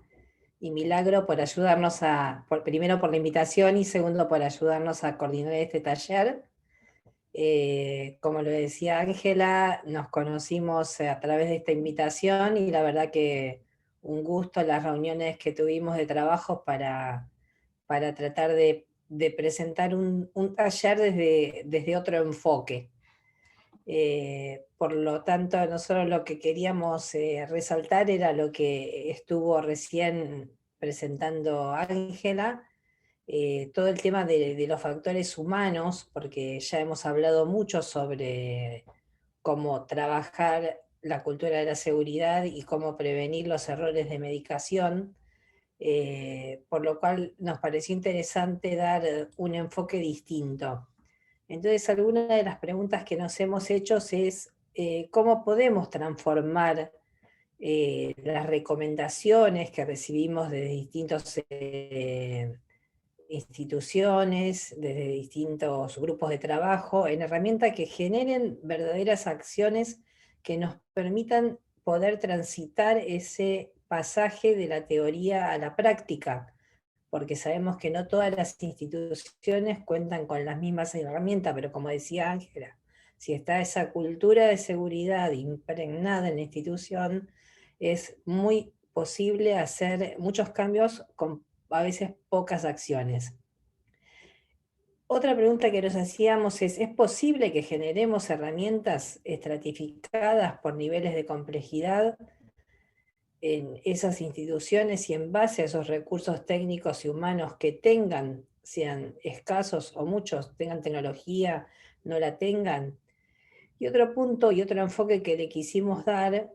y Milagro, por ayudarnos primero por la invitación y segundo por ayudarnos a coordinar este taller. Como lo decía Ángela, nos conocimos a través de esta invitación y la verdad que un gusto las reuniones que tuvimos de trabajo para tratar de presentar un taller desde otro enfoque. Por lo tanto, nosotros lo que queríamos resaltar era lo que estuvo recién presentando Ángela, todo el tema de los factores humanos, porque ya hemos hablado mucho sobre cómo trabajar la cultura de la seguridad y cómo prevenir los errores de medicación, por lo cual nos pareció interesante dar un enfoque distinto. Entonces, alguna de las preguntas que nos hemos hecho es cómo podemos transformar las recomendaciones que recibimos de distintos instituciones, desde distintos grupos de trabajo, en herramientas que generen verdaderas acciones que nos permitan poder transitar ese pasaje de la teoría a la práctica, porque sabemos que no todas las instituciones cuentan con las mismas herramientas, pero como decía Ángela, si está esa cultura de seguridad impregnada en la institución, es muy posible hacer muchos cambios con a veces pocas acciones. Otra pregunta que nos hacíamos ¿es posible que generemos herramientas estratificadas por niveles de complejidad en esas instituciones y en base a esos recursos técnicos y humanos que tengan, sean escasos o muchos, tengan tecnología, no la tengan? Y otro punto y otro enfoque que le quisimos dar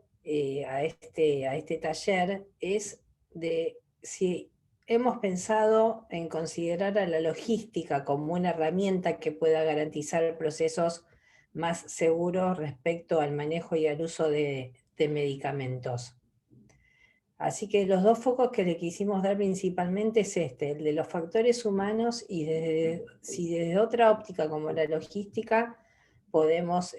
a este taller es de si hemos pensado en considerar a la logística como una herramienta que pueda garantizar procesos más seguros respecto al manejo y al uso de medicamentos. Así que los dos focos que le quisimos dar principalmente es el de los factores humanos, y si desde otra óptica como la logística podemos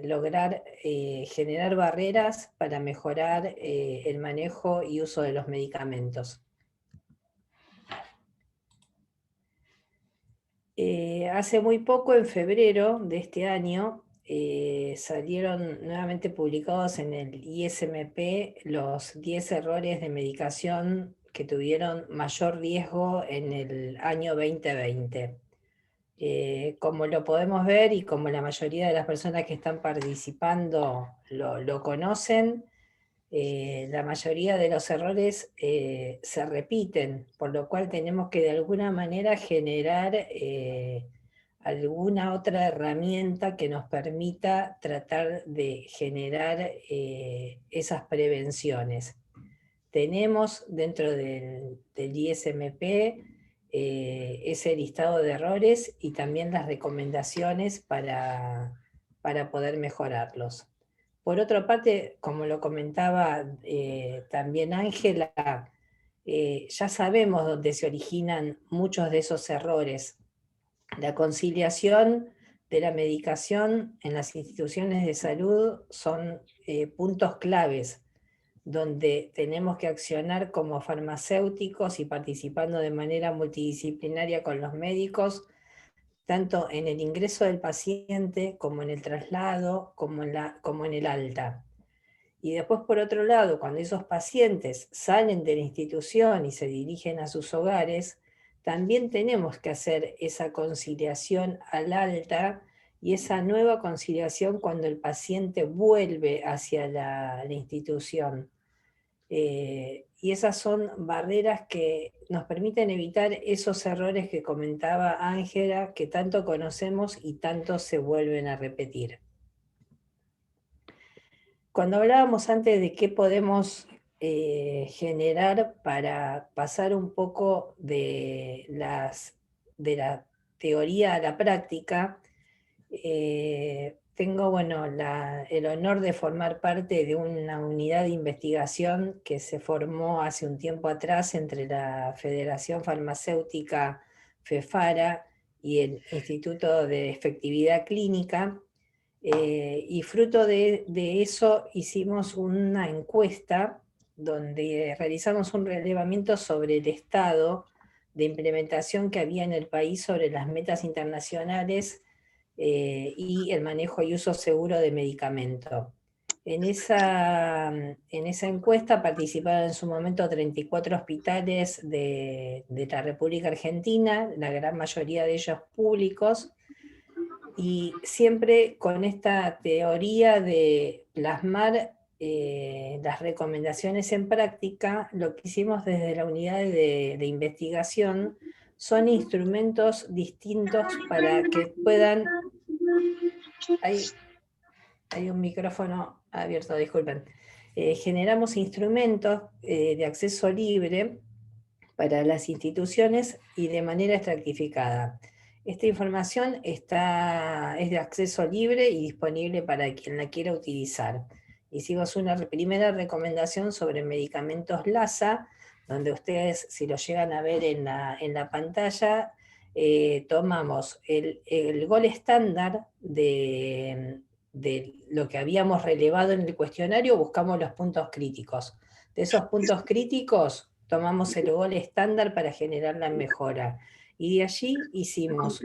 lograr generar barreras para mejorar el manejo y uso de los medicamentos. Hace muy poco, en febrero de este año, salieron nuevamente publicados en el ISMP los 10 errores de medicación que tuvieron mayor riesgo en el año 2020. Como lo podemos ver y como la mayoría de las personas que están participando lo conocen, la mayoría de los errores se repiten, por lo cual tenemos que de alguna manera generar alguna otra herramienta que nos permita tratar de generar esas prevenciones. Tenemos dentro del ISMP ese listado de errores y también las recomendaciones para poder mejorarlos. Por otra parte, como lo comentaba también Ángela, ya sabemos dónde se originan muchos de esos errores. La conciliación de la medicación en las instituciones de salud son puntos claves, donde tenemos que accionar como farmacéuticos y participando de manera multidisciplinaria con los médicos, tanto en el ingreso del paciente, como en el traslado, como en el alta. Y después, por otro lado, cuando esos pacientes salen de la institución y se dirigen a sus hogares, también tenemos que hacer esa conciliación al alta y esa nueva conciliación cuando el paciente vuelve hacia la institución. Y esas son barreras que nos permiten evitar esos errores que comentaba Ángela, que tanto conocemos y tanto se vuelven a repetir. Cuando hablábamos antes de qué podemos generar para pasar un poco de la teoría a la práctica, tengo el honor de formar parte de una unidad de investigación que se formó hace un tiempo atrás entre la Federación Farmacéutica FEFARA y el Instituto de Efectividad Clínica, y fruto de eso hicimos una encuesta donde realizamos un relevamiento sobre el estado de implementación que había en el país sobre las metas internacionales y el manejo y uso seguro de medicamento. En esa encuesta participaron en su momento 34 hospitales de la República Argentina, la gran mayoría de ellos públicos, y siempre con esta teoría de plasmar las recomendaciones en práctica. Lo que hicimos desde la unidad de investigación son instrumentos distintos para que puedan... Hay un micrófono abierto, disculpen. Generamos instrumentos de acceso libre para las instituciones y de manera estratificada. Esta información es de acceso libre y disponible para quien la quiera utilizar. Hicimos una primera recomendación sobre medicamentos LASA, donde ustedes, si lo llegan a ver en la pantalla, tomamos el gol estándar de lo que habíamos relevado en el cuestionario, buscamos los puntos críticos. De esos puntos críticos, tomamos el gol estándar para generar la mejora. Y de allí hicimos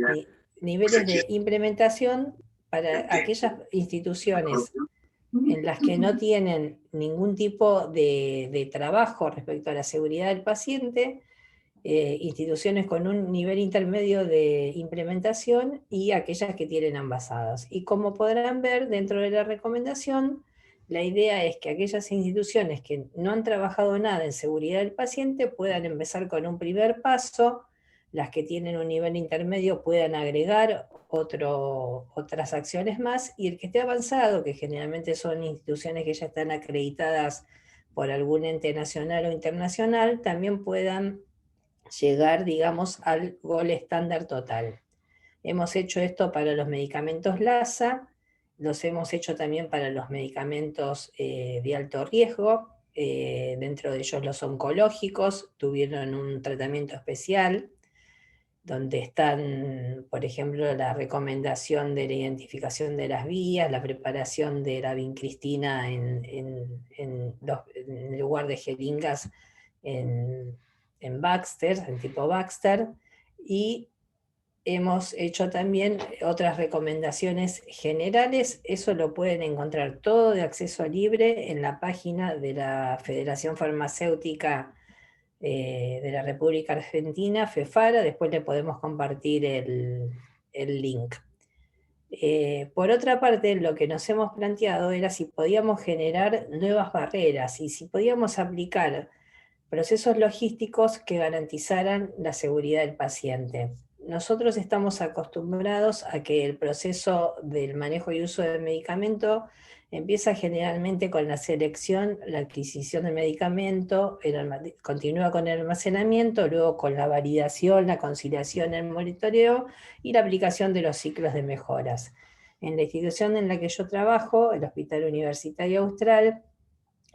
niveles de implementación para aquellas instituciones en las que no tienen ningún tipo de trabajo respecto a la seguridad del paciente, instituciones con un nivel intermedio de implementación y aquellas que tienen envasadas. Y como podrán ver dentro de la recomendación, la idea es que aquellas instituciones que no han trabajado nada en seguridad del paciente puedan empezar con un primer paso, las que tienen un nivel intermedio puedan agregar otras acciones más, y el que esté avanzado, que generalmente son instituciones que ya están acreditadas por algún ente nacional o internacional, también puedan llegar, digamos, al gol estándar total. Hemos hecho esto para los medicamentos LASA, los hemos hecho también para los medicamentos de alto riesgo, dentro de ellos los oncológicos, tuvieron un tratamiento especial, donde están, por ejemplo, la recomendación de la identificación de las vías, la preparación de la vincristina en lugar de jeringas en Baxter, en tipo Baxter, y hemos hecho también otras recomendaciones generales. Eso lo pueden encontrar todo de acceso libre en la página de la Federación Farmacéutica de la República Argentina, FEFARA. Después le podemos compartir el link. Por otra parte, lo que nos hemos planteado era si podíamos generar nuevas barreras y si podíamos aplicar procesos logísticos que garantizaran la seguridad del paciente. Nosotros estamos acostumbrados a que el proceso del manejo y uso del medicamento empieza generalmente con la selección, la adquisición del medicamento, continúa con el almacenamiento, luego con la validación, la conciliación, el monitoreo y la aplicación de los ciclos de mejoras. En la institución en la que yo trabajo, el Hospital Universitario Austral,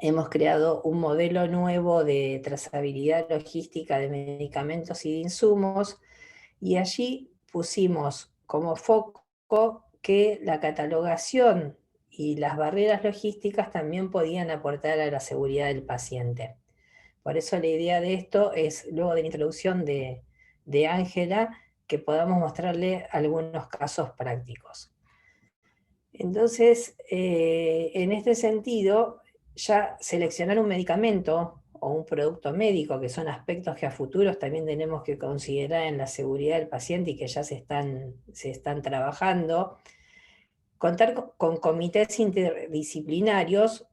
hemos creado un modelo nuevo de trazabilidad logística de medicamentos y de insumos, y allí pusimos como foco que la catalogación y las barreras logísticas también podían aportar a la seguridad del paciente. Por eso la idea de esto es, luego de la introducción de Ángela, que podamos mostrarle algunos casos prácticos. Entonces, en este sentido, ya seleccionar un medicamento o un producto médico, que son aspectos que a futuros también tenemos que considerar en la seguridad del paciente y que ya se están trabajando. Contar con comités interdisciplinarios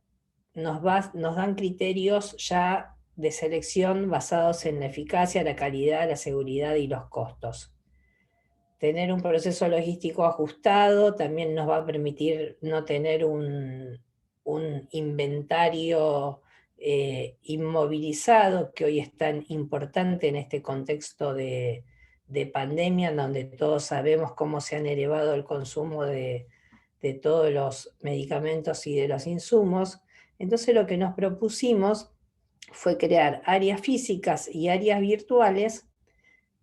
nos dan criterios ya de selección basados en la eficacia, la calidad, la seguridad y los costos. Tener un proceso logístico ajustado también nos va a permitir no tener un inventario inmovilizado, que hoy es tan importante en este contexto de pandemia, en donde todos sabemos cómo se han elevado el consumo de todos los medicamentos y de los insumos. Entonces lo que nos propusimos fue crear áreas físicas y áreas virtuales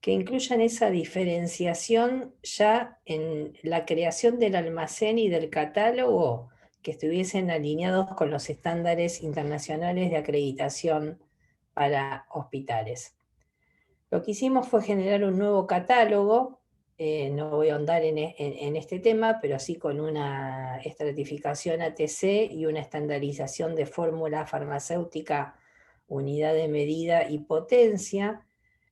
que incluyan esa diferenciación ya en la creación del almacén y del catálogo, que estuviesen alineados con los estándares internacionales de acreditación para hospitales. Lo que hicimos fue generar un nuevo catálogo, no voy a ahondar en este tema, pero sí con una estratificación ATC y una estandarización de fórmula farmacéutica, unidad de medida y potencia,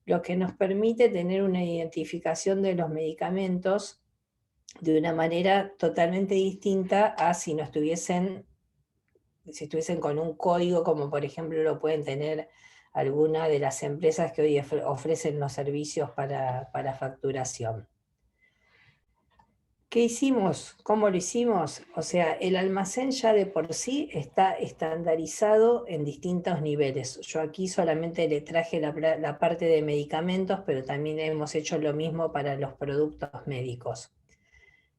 lo que nos permite tener una identificación de los medicamentos de una manera totalmente distinta a si estuviesen con un código, como por ejemplo lo pueden tener algunas de las empresas que hoy ofrecen los servicios para facturación. ¿Qué hicimos? ¿Cómo lo hicimos? O sea, el almacén ya de por sí está estandarizado en distintos niveles. Yo aquí solamente le traje la parte de medicamentos, pero también hemos hecho lo mismo para los productos médicos.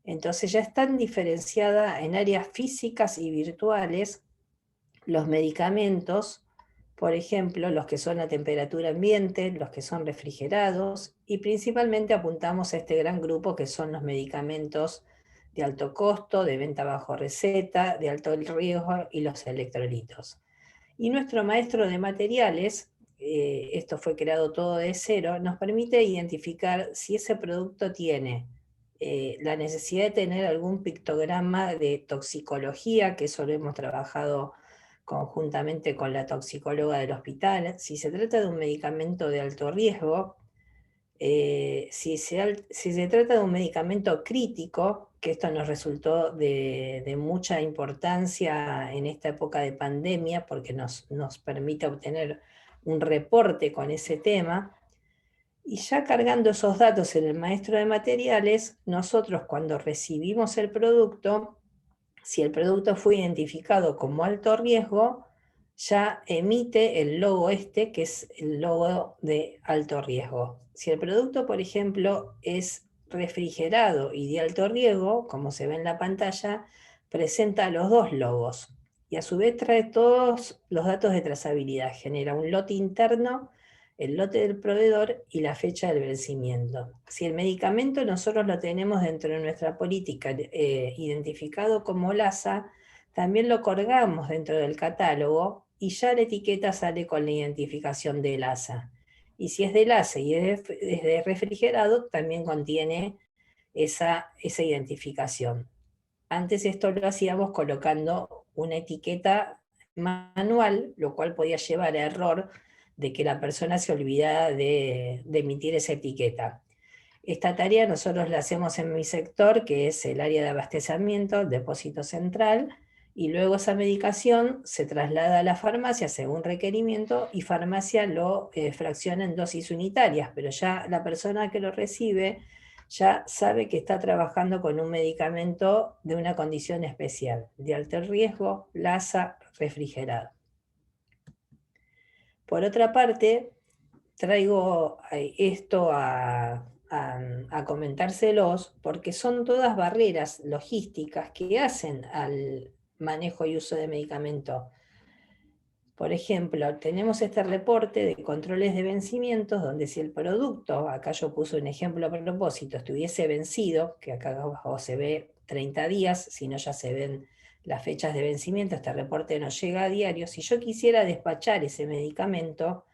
Entonces ya están diferenciadas en áreas físicas y virtuales los medicamentos, por ejemplo, los que son a temperatura ambiente, los que son refrigerados, y principalmente apuntamos a este gran grupo que son los medicamentos de alto costo, de venta bajo receta, de alto riesgo y los electrolitos. Y nuestro maestro de materiales, esto fue creado todo de cero, nos permite identificar si ese producto tiene la necesidad de tener algún pictograma de toxicología, que eso lo hemos trabajado conjuntamente con la toxicóloga del hospital, si se trata de un medicamento de alto riesgo, si se trata de un medicamento crítico, que esto nos resultó de mucha importancia en esta época de pandemia, porque nos permite obtener un reporte con ese tema, y ya cargando esos datos en el maestro de materiales, nosotros cuando recibimos el producto, si el producto fue identificado como alto riesgo, ya emite el logo que es el logo de alto riesgo. Si el producto, por ejemplo, es refrigerado y de alto riesgo, como se ve en la pantalla, presenta los dos logos. y a su vez trae todos los datos de trazabilidad. Genera un lote interno, el lote del proveedor y la fecha del vencimiento. Si el medicamento nosotros lo tenemos dentro de nuestra política identificado como LASA, también lo colgamos dentro del catálogo y ya la etiqueta sale con la identificación de LASA. Y si es de LASA y es de refrigerado, también contiene esa identificación. Antes esto lo hacíamos colocando una etiqueta manual, lo cual podía llevar a error de que la persona se olvidara de emitir esa etiqueta. Esta tarea nosotros la hacemos en mi sector, que es el área de abastecimiento, el depósito central, y luego esa medicación se traslada a la farmacia según requerimiento y farmacia lo fracciona en dosis unitarias, pero ya la persona que lo recibe ya sabe que está trabajando con un medicamento de una condición especial, de alto riesgo, LASA, refrigerado. Por otra parte, traigo esto a comentárselos porque son todas barreras logísticas que hacen al manejo y uso de medicamentos. Por ejemplo, tenemos este reporte de controles de vencimientos donde si el producto, acá yo puse un ejemplo a propósito, estuviese vencido, que acá abajo se ve 30 días, si no ya se ven las fechas de vencimiento, este reporte nos llega a diario. Si yo quisiera despachar ese medicamento,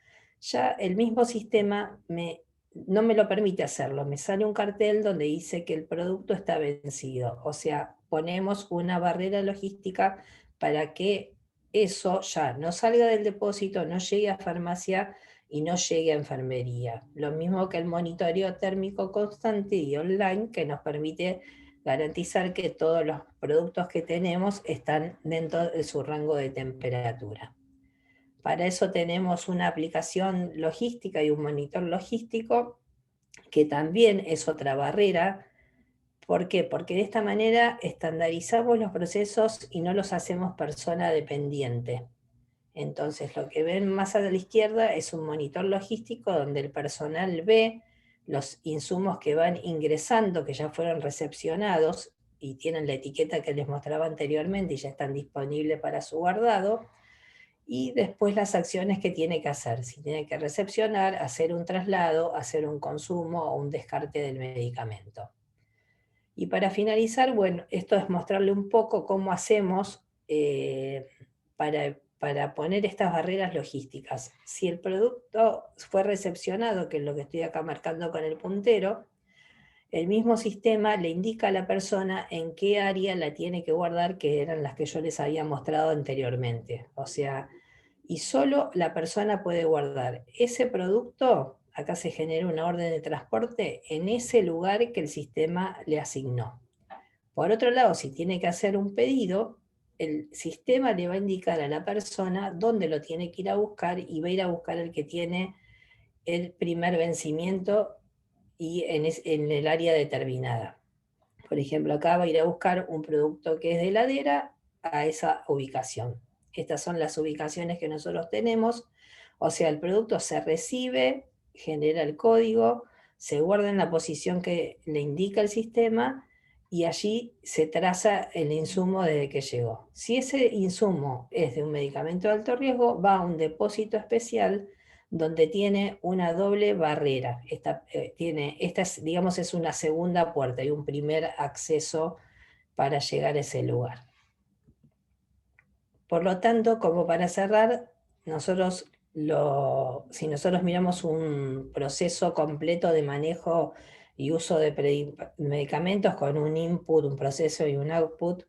ya el mismo sistema no me lo permite hacerlo, me sale un cartel donde dice que el producto está vencido, o sea, ponemos una barrera logística para que eso ya no salga del depósito, no llegue a farmacia y no llegue a enfermería. Lo mismo que el monitoreo térmico constante y online que nos permite garantizar que todos los productos que tenemos están dentro de su rango de temperatura. Para eso tenemos una aplicación logística y un monitor logístico, que también es otra barrera. ¿Por qué? Porque de esta manera estandarizamos los procesos y no los hacemos persona dependiente. Entonces, lo que ven más a la izquierda es un monitor logístico donde el personal ve los insumos que van ingresando, que ya fueron recepcionados y tienen la etiqueta que les mostraba anteriormente y ya están disponibles para su guardado, y después las acciones que tiene que hacer, si tiene que recepcionar, hacer un traslado, hacer un consumo o un descarte del medicamento. Y para finalizar, bueno, esto es mostrarle un poco cómo hacemos para poner estas barreras logísticas. Si el producto fue recepcionado, que es lo que estoy acá marcando con el puntero, el mismo sistema le indica a la persona en qué área la tiene que guardar, que eran las que yo les había mostrado anteriormente. O sea, y solo la persona puede guardar ese producto. Acá se genera una orden de transporte en ese lugar que el sistema le asignó. Por otro lado, si tiene que hacer un pedido, el sistema le va a indicar a la persona dónde lo tiene que ir a buscar y va a ir a buscar el que tiene el primer vencimiento y en el área determinada. Por ejemplo, acá va a ir a buscar un producto que es de heladera a esa ubicación. Estas son las ubicaciones que nosotros tenemos. O sea, el producto se recibe, genera el código, se guarda en la posición que le indica el sistema y allí se traza el insumo desde que llegó. Si ese insumo es de un medicamento de alto riesgo, va a un depósito especial donde tiene una doble barrera. Esta es, digamos, es una segunda puerta y un primer acceso para llegar a ese lugar. Por lo tanto, como para cerrar, si nosotros miramos un proceso completo de manejo y uso de medicamentos con un input, un proceso y un output,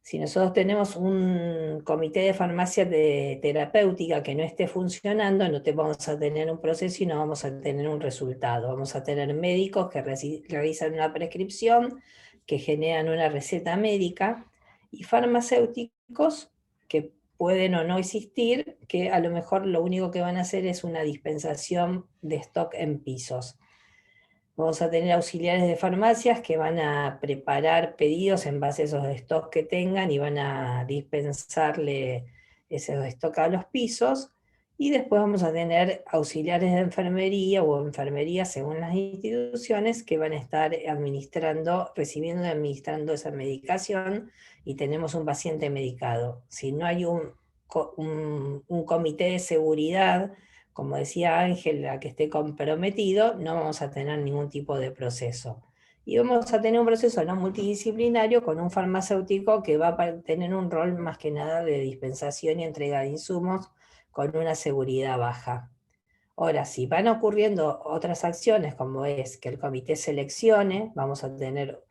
si nosotros tenemos un comité de farmacia terapéutica que no esté funcionando, no vamos a tener un proceso y no vamos a tener un resultado. Vamos a tener médicos que realizan una prescripción, que generan una receta médica, y farmacéuticos que pueden o no existir, que a lo mejor lo único que van a hacer es una dispensación de stock en pisos. Vamos a tener auxiliares de farmacias que van a preparar pedidos en base a esos stocks que tengan y van a dispensarle esos stocks a los pisos. Y después vamos a tener auxiliares de enfermería o enfermería según las instituciones que van a estar recibiendo y administrando esa medicación, y tenemos un paciente medicado. Si no hay un comité de seguridad, como decía Ángela, que esté comprometido, no vamos a tener ningún tipo de proceso. Y vamos a tener un proceso no multidisciplinario con un farmacéutico que va a tener un rol más que nada de dispensación y entrega de insumos con una seguridad baja. Ahora, si van ocurriendo otras acciones, como es que el comité seleccione, vamos a tener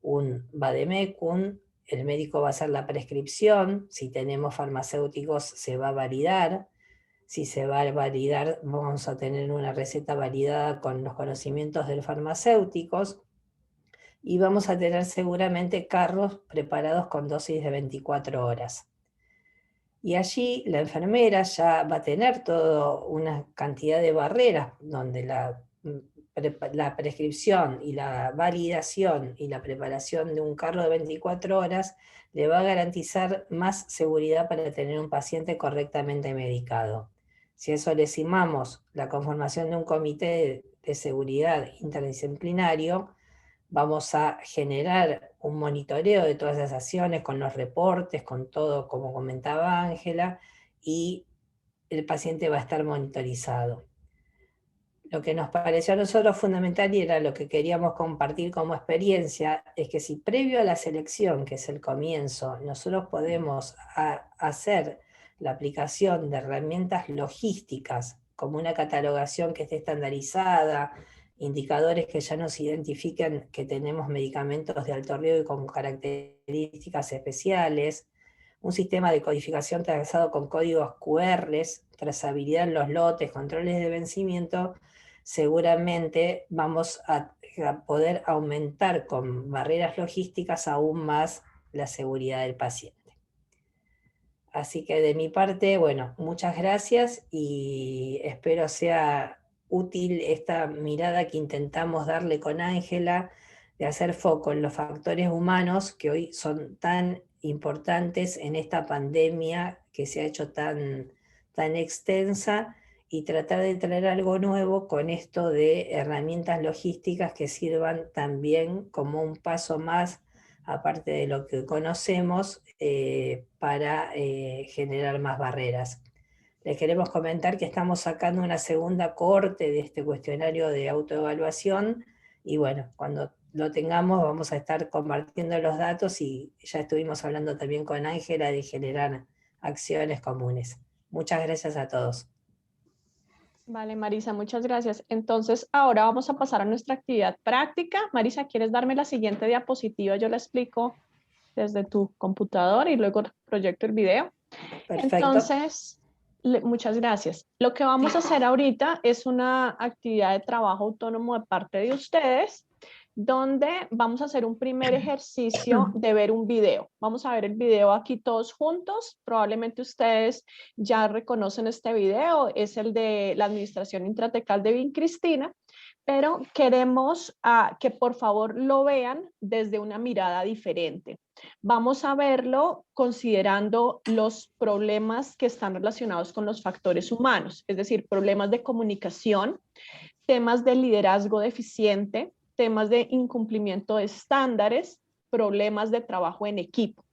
un vademecum, el médico va a hacer la prescripción, si tenemos farmacéuticos se va a validar, si se va a validar vamos a tener una receta validada con los conocimientos del farmacéuticos, y vamos a tener seguramente carros preparados con dosis de 24 horas. Y allí la enfermera ya va a tener toda una cantidad de barreras donde la prescripción y la validación y la preparación de un carro de 24 horas le va a garantizar más seguridad para tener un paciente correctamente medicado. Si a eso le sumamos la conformación de un comité de seguridad interdisciplinario, vamos a generar un monitoreo de todas esas acciones con los reportes, con todo, como comentaba Ángela, y el paciente va a estar monitorizado. Lo que nos pareció a nosotros fundamental y era lo que queríamos compartir como experiencia es que si previo a la selección, que es el comienzo, nosotros podemos hacer la aplicación de herramientas logísticas como una catalogación que esté estandarizada, indicadores que ya nos identifiquen que tenemos medicamentos de alto riesgo y con características especiales, un sistema de codificación trazado con códigos QR, trazabilidad en los lotes, controles de vencimiento, seguramente vamos a poder aumentar con barreras logísticas aún más la seguridad del paciente. Así que de mi parte, bueno, muchas gracias y espero sea útil esta mirada que intentamos darle con Ángela de hacer foco en los factores humanos que hoy son tan importantes en esta pandemia que se ha hecho tan extensa, y tratar de traer algo nuevo con esto de herramientas logísticas que sirvan también como un paso más, aparte de lo que conocemos, para generar más barreras. Les queremos comentar que estamos sacando una segunda cohorte de este cuestionario de autoevaluación, y bueno, cuando lo tengamos vamos a estar compartiendo los datos, y ya estuvimos hablando también con Ángela de generar acciones comunes. Muchas gracias a todos. Vale, Marisa, muchas gracias. Entonces, ahora vamos a pasar a nuestra actividad práctica. Marisa, ¿quieres darme la siguiente diapositiva? Yo la explico desde tu computador y luego proyecto el video. Perfecto. Entonces, muchas gracias. Lo que vamos a hacer ahorita es una actividad de trabajo autónomo de parte de ustedes, donde vamos a hacer un primer ejercicio de ver un video. Vamos a ver el video aquí todos juntos. Probablemente ustedes ya reconocen este video, es el de la administración intratecal de Vincristina, pero queremos que por favor lo vean desde una mirada diferente. Vamos a verlo considerando los problemas que están relacionados con los factores humanos, es decir, problemas de comunicación, temas de liderazgo deficiente, temas de incumplimiento de estándares, problemas de trabajo en equipo,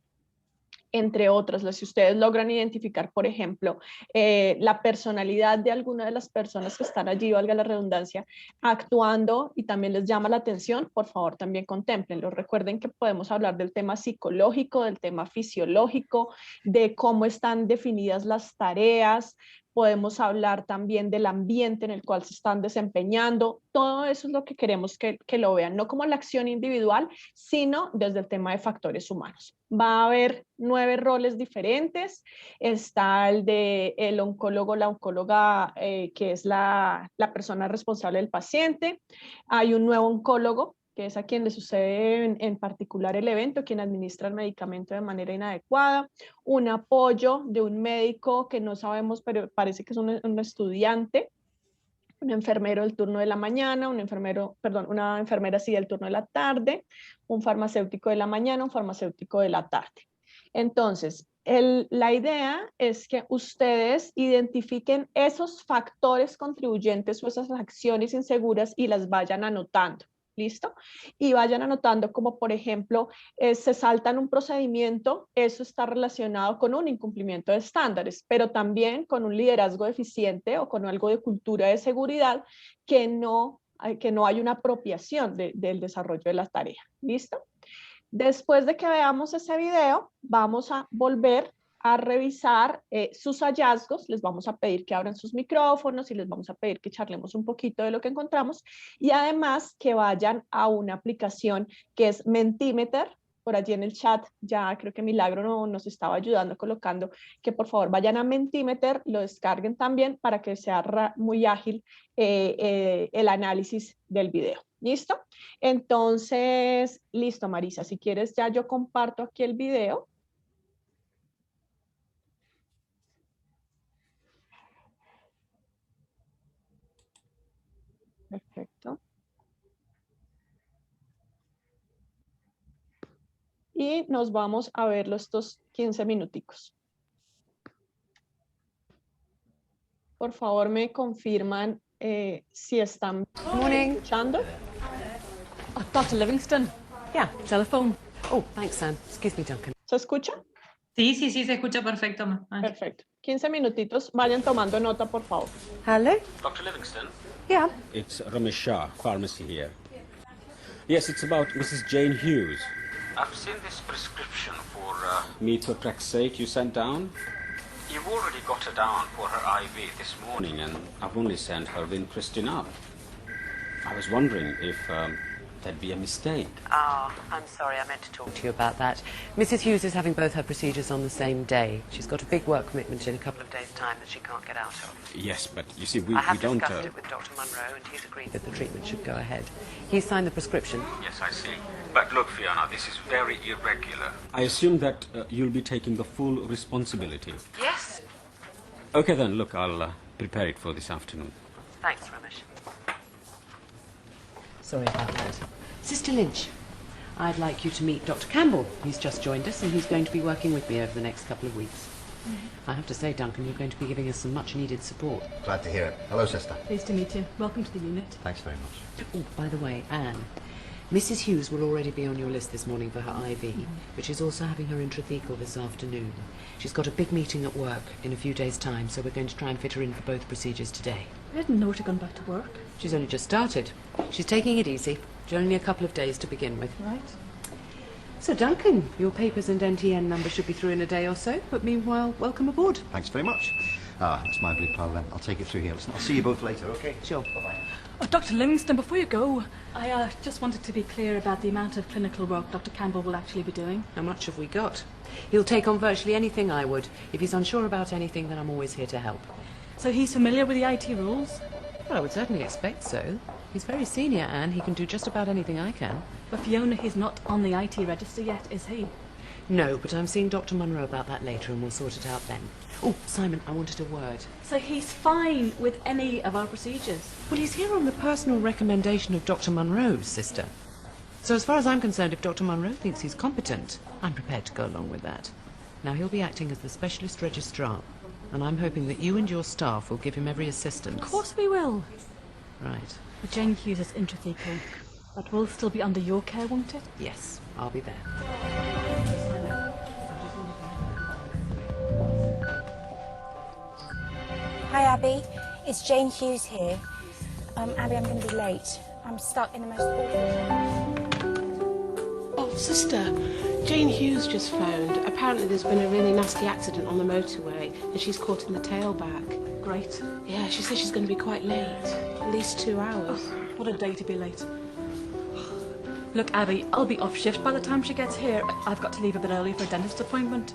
entre otras. Si ustedes logran identificar, por ejemplo, la personalidad de alguna de las personas que están allí, valga la redundancia, actuando y también les llama la atención, por favor también contémplenlo. Recuerden que podemos hablar del tema psicológico, del tema fisiológico, de cómo están definidas las tareas. Podemos hablar también del ambiente en el cual se están desempeñando. Todo eso es lo que queremos que lo vean, no como la acción individual, sino desde el tema de factores humanos. Va a haber 9 roles diferentes. Está el de el oncólogo, la oncóloga, que es la persona responsable del paciente. Hay un nuevo oncólogo, que es a quien le sucede en particular el evento, quien administra el medicamento de manera inadecuada, un apoyo de un médico que no sabemos, pero parece que es un estudiante, un enfermero del turno de la mañana, una enfermera sí del turno de la tarde, un farmacéutico de la mañana, un farmacéutico de la tarde. Entonces, La idea es que ustedes identifiquen esos factores contribuyentes o esas acciones inseguras y las vayan anotando. ¿Listo? Y vayan anotando como, por ejemplo, se saltan un procedimiento, eso está relacionado con un incumplimiento de estándares, pero también con un liderazgo deficiente o con algo de cultura de seguridad que no hay una apropiación del desarrollo de la tarea. ¿Listo? Después de que veamos ese video, vamos a volver a revisar sus hallazgos, les vamos a pedir que abran sus micrófonos y les vamos a pedir que charlemos un poquito de lo que encontramos y además que vayan a una aplicación que es Mentimeter. Por allí en el chat ya creo que Milagro nos estaba ayudando colocando que por favor vayan a Mentimeter, lo descarguen también para que sea muy ágil el análisis del video. ¿Listo? Entonces, listo Marisa, si quieres ya yo comparto aquí el video. Perfecto. Y nos vamos a verlo estos 15 minuticos. Por favor, me confirman si están escuchando. Oh, Dr. Livingston. Yeah, telephone. Oh, thanks, Sam. Excuse me, Duncan. ¿Se escucha? Sí, sí, sí, se escucha perfecto. Perfecto. 15 minutitos. Vayan tomando nota, por favor. Hello? Dr. Livingston? Yeah. It's Ramesh Shah, pharmacy here. Yes, it's about Mrs. Jane Hughes. I've seen this prescription for methotrexate you sent down. You've already got her down for her IV this morning, and I've only sent her Vincristine up. I was wondering if there'd be a mistake. Oh, I'm sorry, I meant to talk to you about that. Mrs. Hughes is having both her procedures on the same day. She's got a big work commitment in a couple of days' time that she can't get out of. Yes, but you see, we I have don't... discussed it with Dr. Munro, and he's agreed that the treatment should go ahead. He's signed the prescription. Yes, I see. But look, Fiona, this is very irregular. I assume that you'll be taking the full responsibility. Yes. Okay, then, look, I'll prepare it for this afternoon. Thanks, Ramesh. Sorry about that. Sister Lynch, I'd like you to meet Dr. Campbell. He's just joined us and he's going to be working with me over the next couple of weeks. I have to say, Duncan, you're going to be giving us some much-needed support. Glad to hear it. Hello, sister. Pleased to meet you. Welcome to the unit. Thanks very much. Oh, by the way, Anne, Mrs. Hughes will already be on your list this morning for her IV, but she's also having her intrathecal this afternoon. She's got a big meeting at work in a few days' time, so we're going to try and fit her in for both procedures today. I didn't know she'd gone back to work. She's only just started. She's taking it easy. Only a couple of days to begin with. Right. So, Duncan, your papers and NTN number should be through in a day or so, but meanwhile, welcome aboard. Thanks very much. It's my blue pal then. I'll take it through here. Listen, I'll see you both later, okay? Sure. Bye-bye. Oh, Dr. Livingston, before you go, I just wanted to be clear about the amount of clinical work Dr. Campbell will actually be doing. How much have we got? He'll take on virtually anything I would. If he's unsure about anything, then I'm always here to help. So he's familiar with the IT rules? Well, I would certainly expect so. He's very senior, Anne. He can do just about anything I can. But Fiona, he's not on the IT register yet, is he? No, but I'm seeing Dr. Munro about that later and we'll sort it out then. Oh, Simon, I wanted a word. So he's fine with any of our procedures? Well, he's here on the personal recommendation of Dr. Munro's sister. So as far as I'm concerned, if Dr. Munro thinks he's competent, I'm prepared to go along with that. Now, he'll be acting as the specialist registrar, and I'm hoping that you and your staff will give him every assistance. Of course we will. Right. But Jane Hughes is intrathecal. That will still be under your care, won't it? Yes, I'll be there. Hi, Abby. It's Jane Hughes here. Abby, I'm going to be late. I'm stuck in the most awful... Oh, sister, Jane Hughes just phoned. Apparently there's been a really nasty accident on the motorway and she's caught in the tailback. Great. Yeah, she says she's going to be quite late. At least 2 hours. Oh, what a day to be late. Look, Abby, I'll be off shift by the time she gets here. I've got to leave a bit early for a dentist appointment.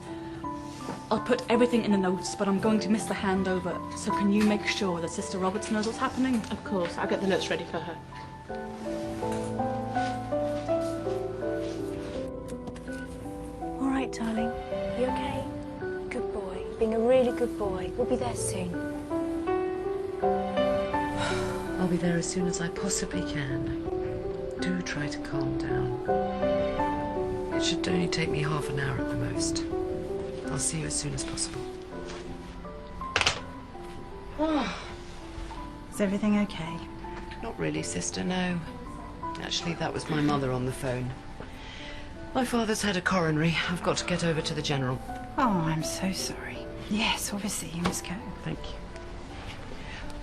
I'll put everything in the notes, but I'm going to miss the handover. So can you make sure that Sister Roberts knows what's happening? Of course, I'll get the notes ready for her. All right, darling. You okay? Good boy. Being a really good boy. We'll be there soon. I'll be there as soon as I possibly can. Do try to calm down. It should only take me half an hour at the most. I'll see you as soon as possible. Is everything okay? Not really, sister, no. Actually, that was my mother on the phone. My father's had a coronary. I've got to get over to the general. Oh, I'm so sorry. Yes, obviously, you must go. Thank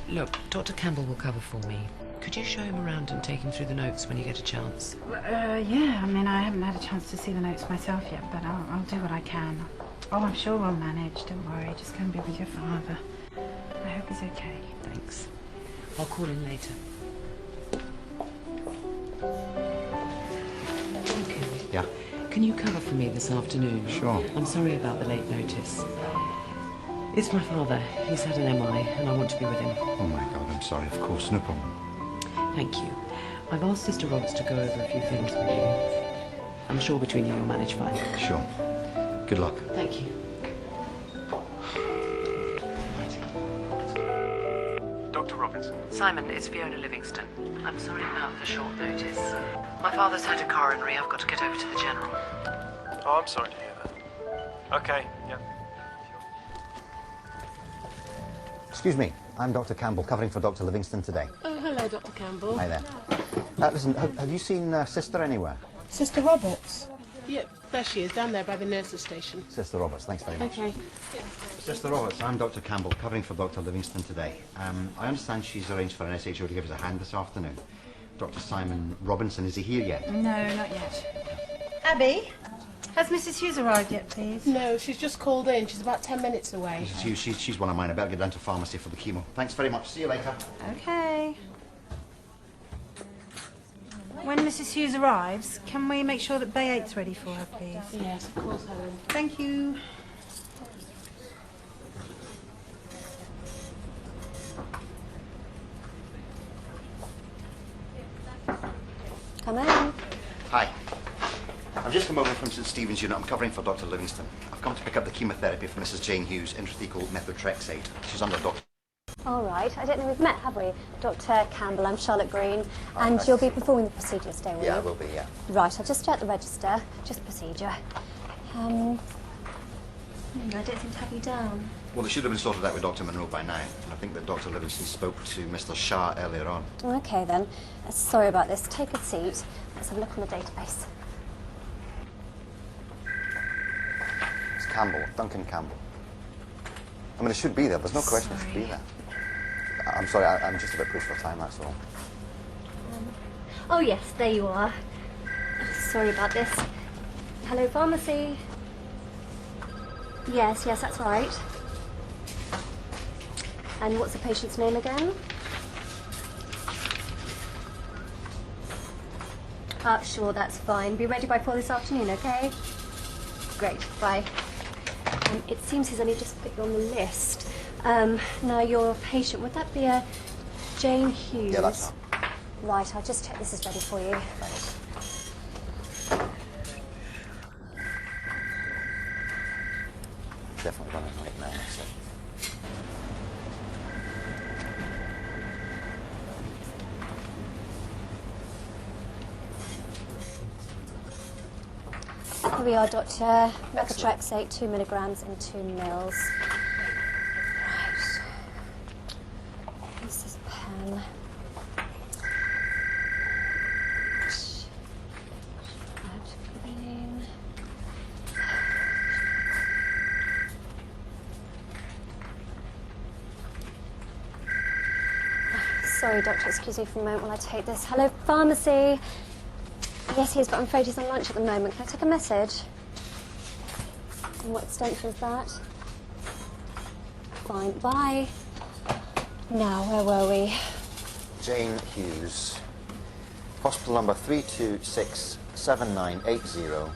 you. Look, Dr. Campbell will cover for me. Could you show him around and take him through the notes when you get a chance? Yeah, I mean, I haven't had a chance to see the notes myself yet, but I'll do what I can. Oh, I'm sure we'll manage, don't worry. Just go and be with your father. I hope he's okay. Thanks. I'll call in later. Okay. Yeah? Can you cover for me this afternoon? Sure. I'm sorry about the late notice. It's my father. He's had an MI and I want to be with him. Oh my God, I'm sorry. Of course, no problem. Thank you. I've asked Sister Roberts to go over a few things with you. I'm sure between you you'll manage fine. Sure. Good luck. Thank you. Dr. Robinson. Simon, it's Fiona Livingston. I'm sorry about the short notice. My father's had a coronary. I've got to get over to the general. Oh, I'm sorry to hear that. Okay, yeah. Excuse me, I'm Dr. Campbell, covering for Dr. Livingston today. Oh, hello, Dr. Campbell. Hi there. Listen, have you seen Sister anywhere? Sister Roberts? Yeah, there she is, down there by the nurse's station. Sister Roberts, thanks very much. Okay. Sister Roberts, I'm Dr. Campbell, covering for Dr. Livingston today. I understand she's arranged for an SHO to give us a hand this afternoon. Dr. Simon Robinson, is he here yet? No, not yet. Abby, has Mrs. Hughes arrived yet, please? No, she's just called in. She's about 10 minutes away. She's one of mine. I better get down to pharmacy for the chemo. Thanks very much. See you later. Okay. When Mrs. Hughes arrives, can we make sure that Bay 8's ready for her, please? Yes, of course, Helen. Thank you. Come in. Hi. I've just come over from St. Stephen's unit. I'm covering for Dr. Livingston. I've come to pick up the chemotherapy for Mrs. Jane Hughes, intrathecal methotrexate. She's under Dr. All right. I don't know we've met, have we? Dr. Campbell, I'm Charlotte Green, and you'll be performing the procedure today, will you? Yeah, I will be, yeah. Right, I'll just check the register. Just procedure. I don't seem to have you down. Well, they should have been sorted out with Dr. Monroe by now. I think that Dr. Livingston spoke to Mr. Shah earlier on. Okay, then. Sorry about this. Take a seat. Let's have a look on the database. It's Campbell, Duncan Campbell. I mean, it should be there. There's no question it should be there. I'm sorry, I'm just a bit pushed for time, that's all. Oh, yes, there you are. Sorry about this. Hello, pharmacy. Yes, that's right. And what's the patient's name again? Sure, that's fine. Be ready by 4 this afternoon, okay? Great, bye. It seems he's only just put you on the list. Now, your patient, would that be a Jane Hughes? Yeah, that's her. Right, I'll just check this is ready for you. Thanks. Definitely running late now, that's it. Here we are, Doctor. Methotrexate, 2 milligrams in 2 mils. Right. This is a pen. Sorry, Doctor, excuse me for a moment while I take this. Hello, pharmacy. Yes, he is, but I'm afraid he's on lunch at the moment. Can I take a message? And what extension is that? Fine, bye. Now, where were we? Jane Hughes. Hospital number 3267980.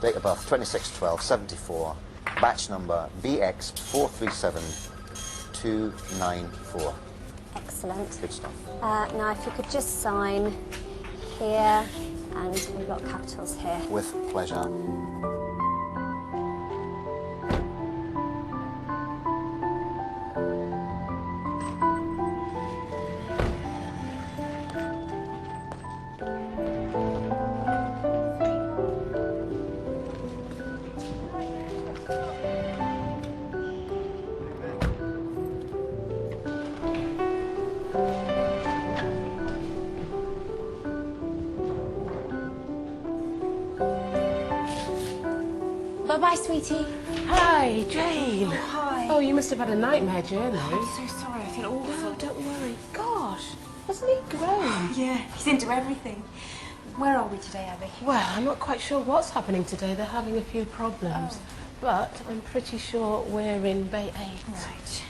Date of birth 26/12/74. Batch number BX437294. Excellent. Good stuff. Now, if you could just sign here, and we've got capitals here. With pleasure. Bye-bye, sweetie. Hi, Jane. Hi. Oh, you must have had a nightmare journey. I'm so sorry. I feel awful. No, don't worry. Gosh, hasn't he grown? Yeah, he's into everything. Where are we today, Abby? Well, I'm not quite sure what's happening today. They're having a few problems. But I'm pretty sure we're in Bay 8. Right.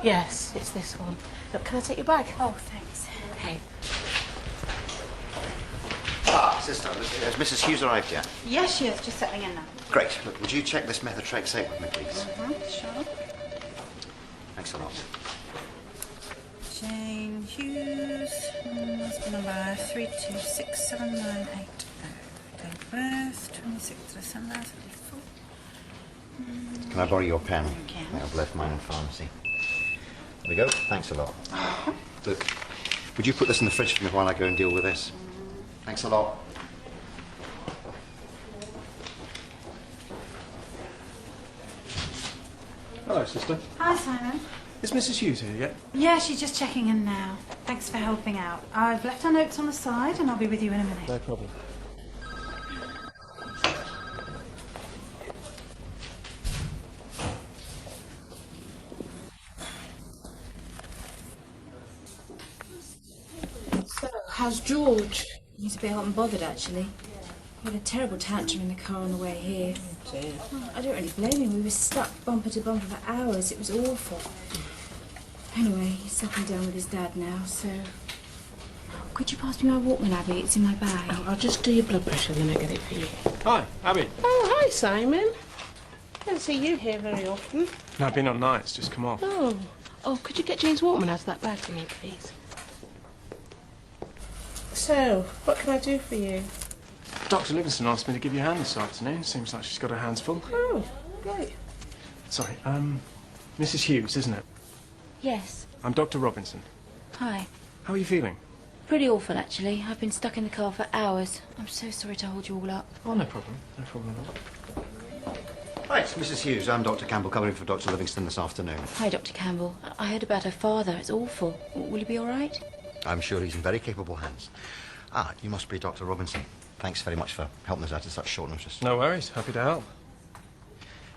Yes, it's this one. Look, can I take your bag? Oh, thanks. Okay. Ah, sister, has Mrs. Hughes arrived yet? Yes, she is. Just settling in now. Great. Look, would you check this methotrexate with me, please? Sure. Thanks a lot. Jane Hughes, husband number 3267980. Date of birth, 26th December 74. Can I borrow your pen? I've left mine in pharmacy. There we go. Thanks a lot. Look, would you put this in the fridge for me while I go and deal with this? Thanks a lot. Hello, sister. Hi, Simon. Is Mrs. Hughes here yet? Yeah, she's just checking in now. Thanks for helping out. I've left her notes on the side and I'll be with you in a minute. No problem. So, how's George? He's a bit hot and bothered, actually. He had a terrible tantrum in the car on the way here. Oh, I don't really blame him. We were stuck bumper to bumper for hours. It was awful. Anyway, he's settling down with his dad now, so... Could you pass me my Walkman, Abby? It's in my bag. Oh, I'll just do your blood pressure and then I get it for you. Hi, Abby. Oh, hi, Simon. Don't see you here very often. No, I've been on nights, just come off. Oh. Oh, could you get Jane's Walkman out of that bag for me, please? So, what can I do for you? Dr. Livingston asked me to give you a hand this afternoon. Seems like she's got her hands full. Oh, great. Sorry, Mrs. Hughes, isn't it? Yes. I'm Dr. Robinson. Hi. How are you feeling? Pretty awful, actually. I've been stuck in the car for hours. I'm so sorry to hold you all up. Oh, no problem. No problem at all. Right, Mrs. Hughes, I'm Dr. Campbell, covering for Dr. Livingston this afternoon. Hi, Dr. Campbell. I heard about her father. It's awful. Will you be all right? I'm sure he's in very capable hands. Ah, you must be Dr. Robinson. Thanks very much for helping us out at such short notice. No worries. Happy to help.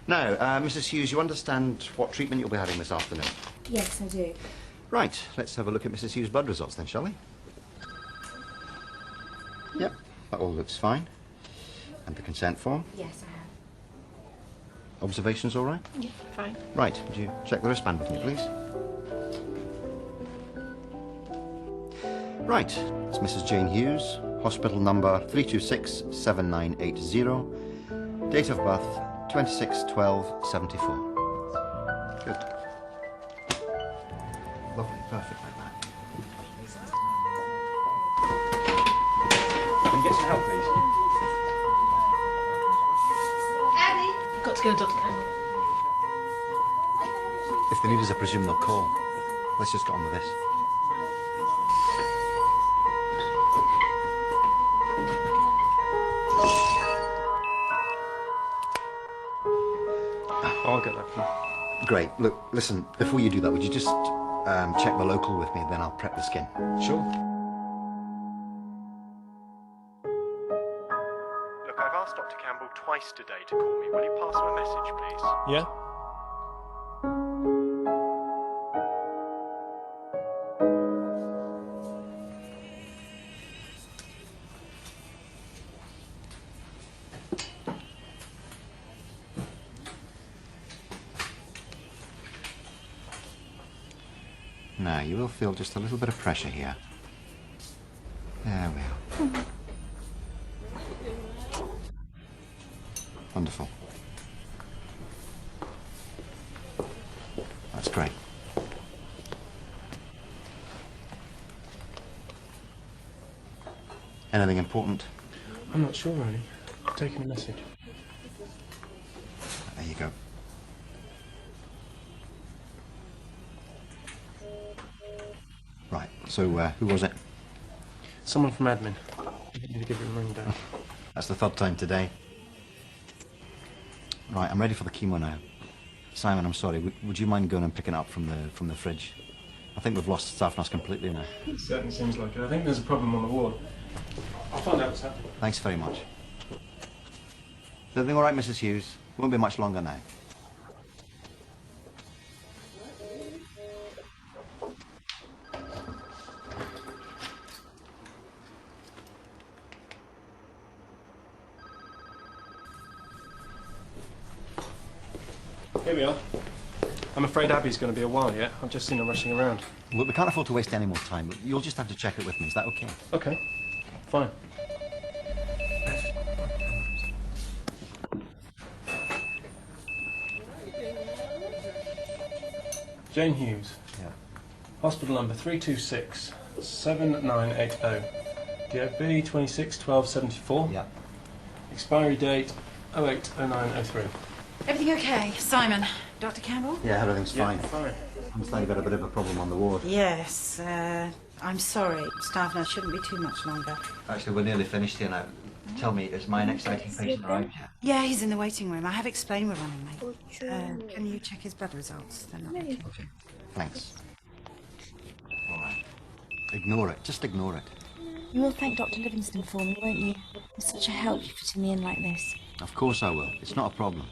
Now, Mrs. Hughes, you understand what treatment you'll be having this afternoon? Yes, I do. Right, let's have a look at Mrs. Hughes' blood results then, shall we? Yep, that all looks fine. And the consent form? Yes, I have. Observations all right? Yeah, fine. Right, would you check the wristband with me, please? Right, it's Mrs. Jane Hughes, hospital number 3267980, date of birth 26/12/74. Good. Lovely, perfect like that. Can you get some help, please? Abby! Got to go, Dr. Campbell. If they need us, I presume they'll call. Let's just get on with this. I'll get that for you. Great. Look, listen, before you do that, would you just check the local with me, then I'll prep the skin. Sure. Look, I've asked Dr. Campbell twice today to call me. Will you pass him a message, please? Yeah? Now, you will feel just a little bit of pressure here. There we are. Wonderful. That's great. Anything important? I'm not sure, really. Taking a message. There you go. Right, so who was it? Someone from admin. You need to give him a ring, Dad. That's the third time today. Right, I'm ready for the chemo now. Simon, I'm sorry. Would you mind going and picking it up from the fridge? I think we've lost staff nurse completely now. It certainly seems like it. I think there's a problem on the ward. I'll find out what's happening. Thanks very much. Is everything all right, Mrs. Hughes? Won't be much longer now. Here we are. I'm afraid Abby's going to be a while yet. I've just seen her rushing around. Look, we can't afford to waste any more time. You'll just have to check it with me. Is that okay? Okay, fine. Jane Hughes. Yeah. Hospital number 326-7980. DOB 261274. Yeah. Expiry date 080903. Everything okay? Simon, Dr. Campbell? Yeah, everything's fine. Fine. I understand you've got a bit of a problem on the ward. Yes, I'm sorry. Staff nurse shouldn't be too much longer. Actually, we're nearly finished here now. Tell me, is my next exciting patient arrived yet? Yeah, he's in the waiting room. I have explained we're running late. Can you check his blood results? They're not looking. Okay. Thanks. All right. Ignore it. Just ignore it. You will thank Dr. Livingston for me, won't you? It's such a help you fitting me in like this. Of course I will. It's not a problem.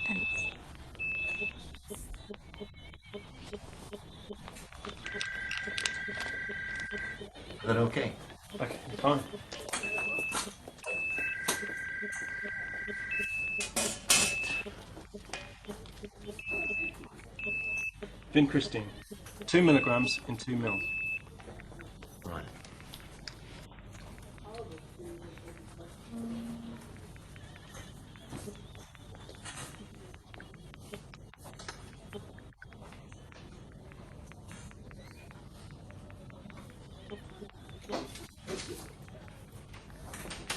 Thanks. Is that okay? Okay, fine. Vincristine, 2 milligrams in 2 mils. Right.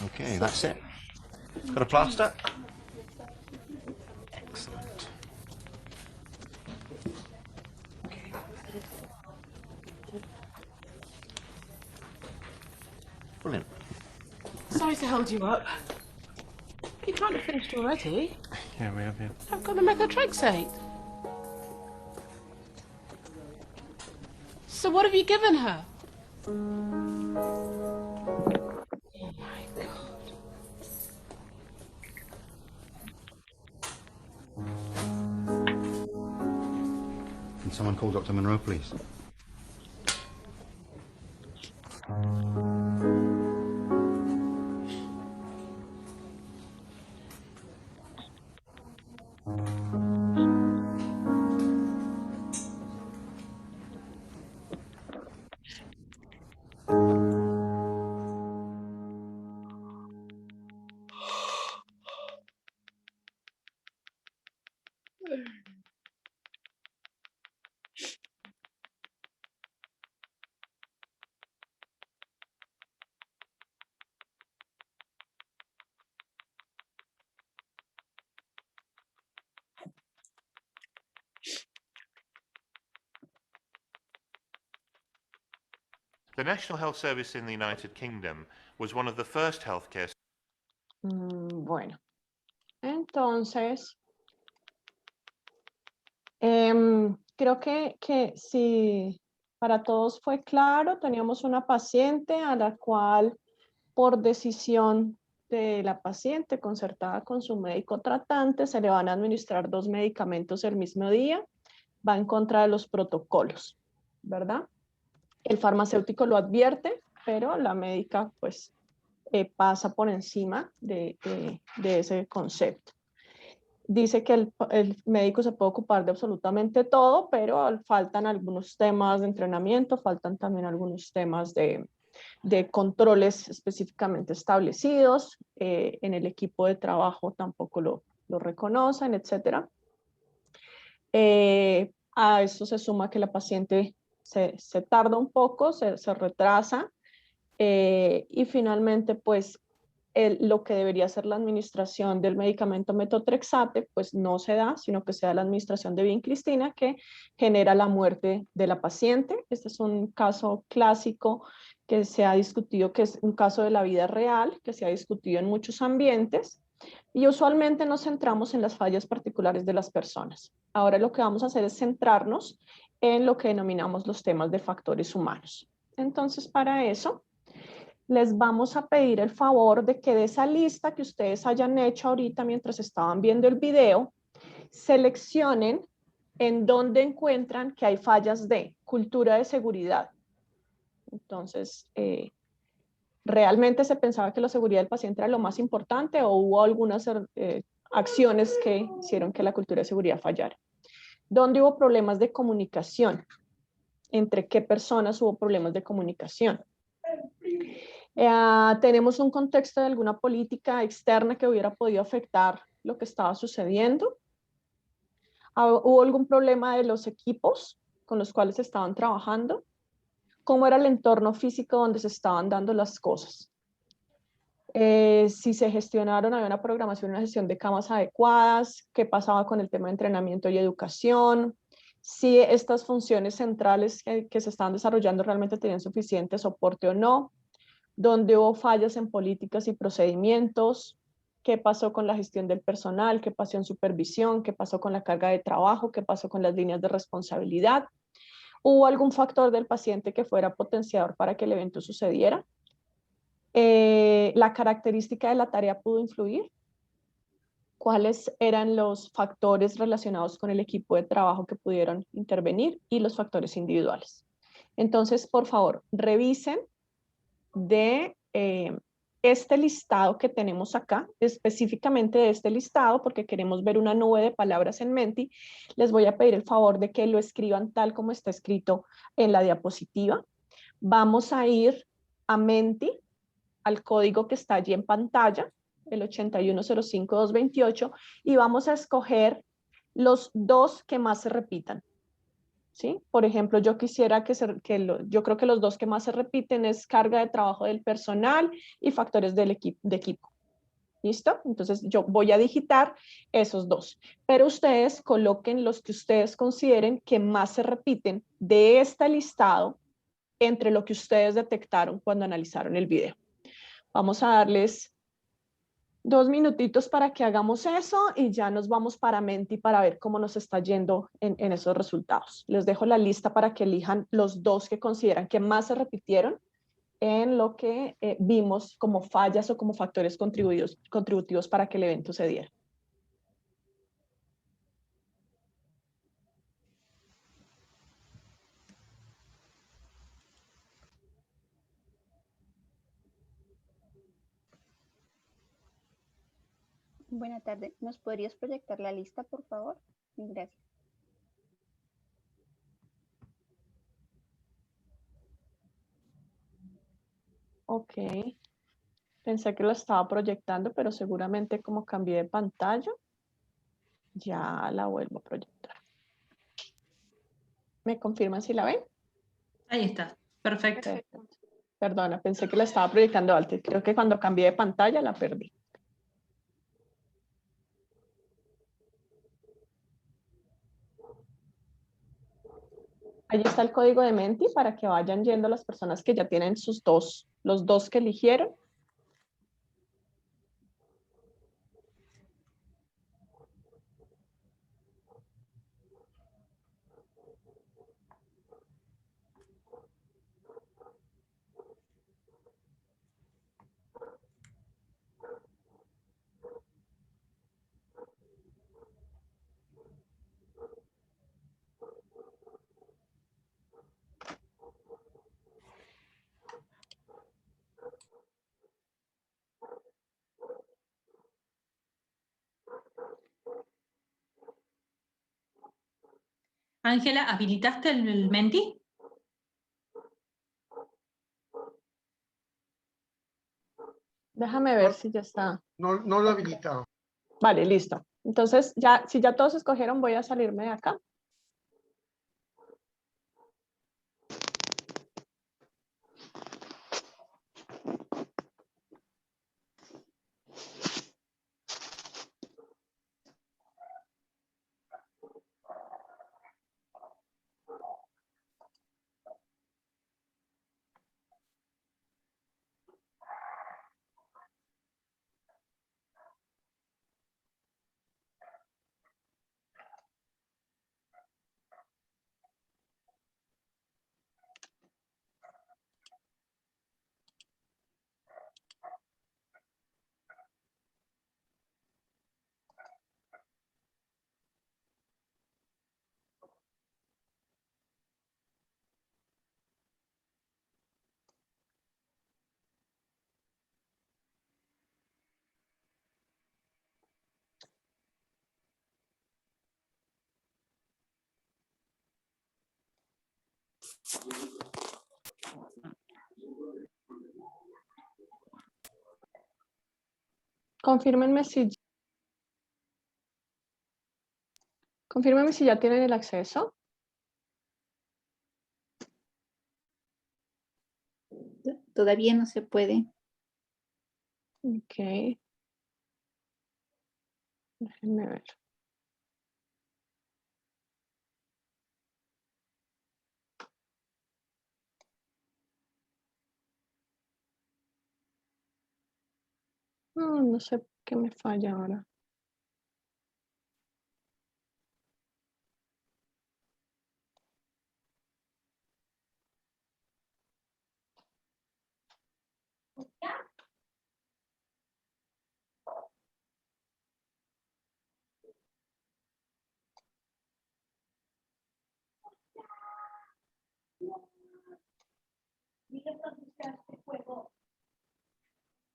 Okay, that's it. Got a plaster? Excellent. Brilliant. Sorry to hold you up. You can't have finished already. Yeah, we have, yeah. I've got the methotrexate. So what have you given her? Oh my God. Can someone call Dr. Monroe, please? The National Health Service in the United Kingdom was one of the first healthcare. Bueno, entonces, creo que si para todos fue claro, teníamos una paciente a la cual por decisión de la paciente concertada con su médico tratante se le van a administrar 2 medicamentos el mismo día, va en contra de los protocolos, ¿verdad? El farmacéutico lo advierte, pero la médica pues pasa por encima de ese concepto. Dice que el médico se puede ocupar de absolutamente todo, pero faltan algunos temas de entrenamiento, faltan también algunos temas de controles específicamente establecidos, en el equipo de trabajo tampoco lo reconocen, etc. A eso se suma que la paciente se tarda un poco, se retrasa, y finalmente pues lo que debería ser la administración del medicamento metotrexate pues no se da, sino que se da la administración de vincristina, que genera la muerte de la paciente. Este es un caso clásico que se ha discutido, que es un caso de la vida real, que se ha discutido en muchos ambientes, y usualmente nos centramos en las fallas particulares de las personas. Ahora lo que vamos a hacer es centrarnos en lo que denominamos los temas de factores humanos. Entonces, para eso, les vamos a pedir el favor de que de esa lista que ustedes hayan hecho ahorita mientras estaban viendo el video, seleccionen en dónde encuentran que hay fallas de cultura de seguridad. Entonces, ¿realmente se pensaba que la seguridad del paciente era lo más importante o hubo algunas acciones que hicieron que la cultura de seguridad fallara? ¿Dónde hubo problemas de comunicación? ¿Entre qué personas hubo problemas de comunicación? ¿Tenemos un contexto de alguna política externa que hubiera podido afectar lo que estaba sucediendo? ¿Hubo algún problema de los equipos con los cuales estaban trabajando? ¿Cómo era el entorno físico donde se estaban dando las cosas? Si se gestionaron, había una programación, una gestión de camas adecuadas, qué pasaba con el tema de entrenamiento y educación, si estas funciones centrales que se estaban desarrollando realmente tenían suficiente soporte o no, dónde hubo fallas en políticas y procedimientos, qué pasó con la gestión del personal, qué pasó en supervisión, qué pasó con la carga de trabajo, qué pasó con las líneas de responsabilidad. ¿Hubo algún factor del paciente que fuera potenciador para que el evento sucediera? ¿La característica de la tarea pudo influir? ¿Cuáles eran los factores relacionados con el equipo de trabajo que pudieron intervenir y los factores individuales? Entonces, por favor, revisen de este listado que tenemos acá, específicamente de este listado, porque queremos ver una nube de palabras en Menti. Les voy a pedir el favor de que lo escriban tal como está escrito en la diapositiva. Vamos a ir a Menti, al código que está allí en pantalla, el 8105228, y vamos a escoger los dos que más se repitan. ¿Sí? Por ejemplo, yo quisiera yo creo que los dos que más se repiten es carga de trabajo del personal y factores de equipo. ¿Listo? Entonces yo voy a digitar esos dos, pero ustedes coloquen los que ustedes consideren que más se repiten de este listado entre lo que ustedes detectaron cuando analizaron el video. Vamos a darles 2 minutitos para que hagamos eso y ya nos vamos para Menti para ver cómo nos está yendo en esos resultados. Les dejo la lista para que elijan los dos que consideran que más se repitieron en lo que vimos como fallas o como factores contributivos para que el evento se diera. Buenas tardes. ¿Nos podrías proyectar la lista, por favor? Gracias. Ok. Pensé que lo estaba proyectando, pero seguramente como cambié de pantalla, ya la vuelvo a proyectar. ¿Me confirman si la ven? Ahí está, perfecto. Perdona, pensé que la estaba proyectando antes. Creo que cuando cambié de pantalla la perdí. Allí está el código de Menti para que vayan yendo las personas que ya tienen los dos que eligieron. Ángela, ¿habilitaste el Menti? Déjame ver si ya está. No lo he habilitado. Vale, listo. Entonces, si ya todos escogieron, voy a salirme de acá. Confírmenme si ya tienen el acceso. Todavía no se puede. Ok. Déjenme ver. No sé qué me falla ahora.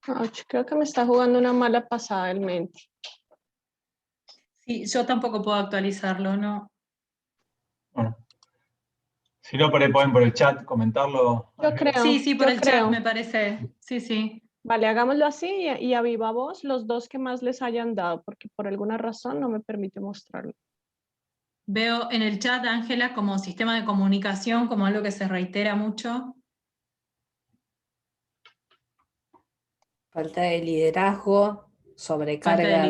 Ouch, creo que me está jugando una mala pasada el Menti. Sí, yo tampoco puedo actualizarlo, ¿no? Bueno. Si no, por ahí pueden por el chat comentarlo. Yo creo. Sí, sí, por yo el creo. chat me parece. Sí, sí. Vale, hagámoslo así y a viva voz los dos que más les hayan dado, porque por alguna razón no me permite mostrarlo. Veo en el chat, Ángela, como sistema de comunicación, como algo que se reitera mucho. Falta de liderazgo, sobrecarga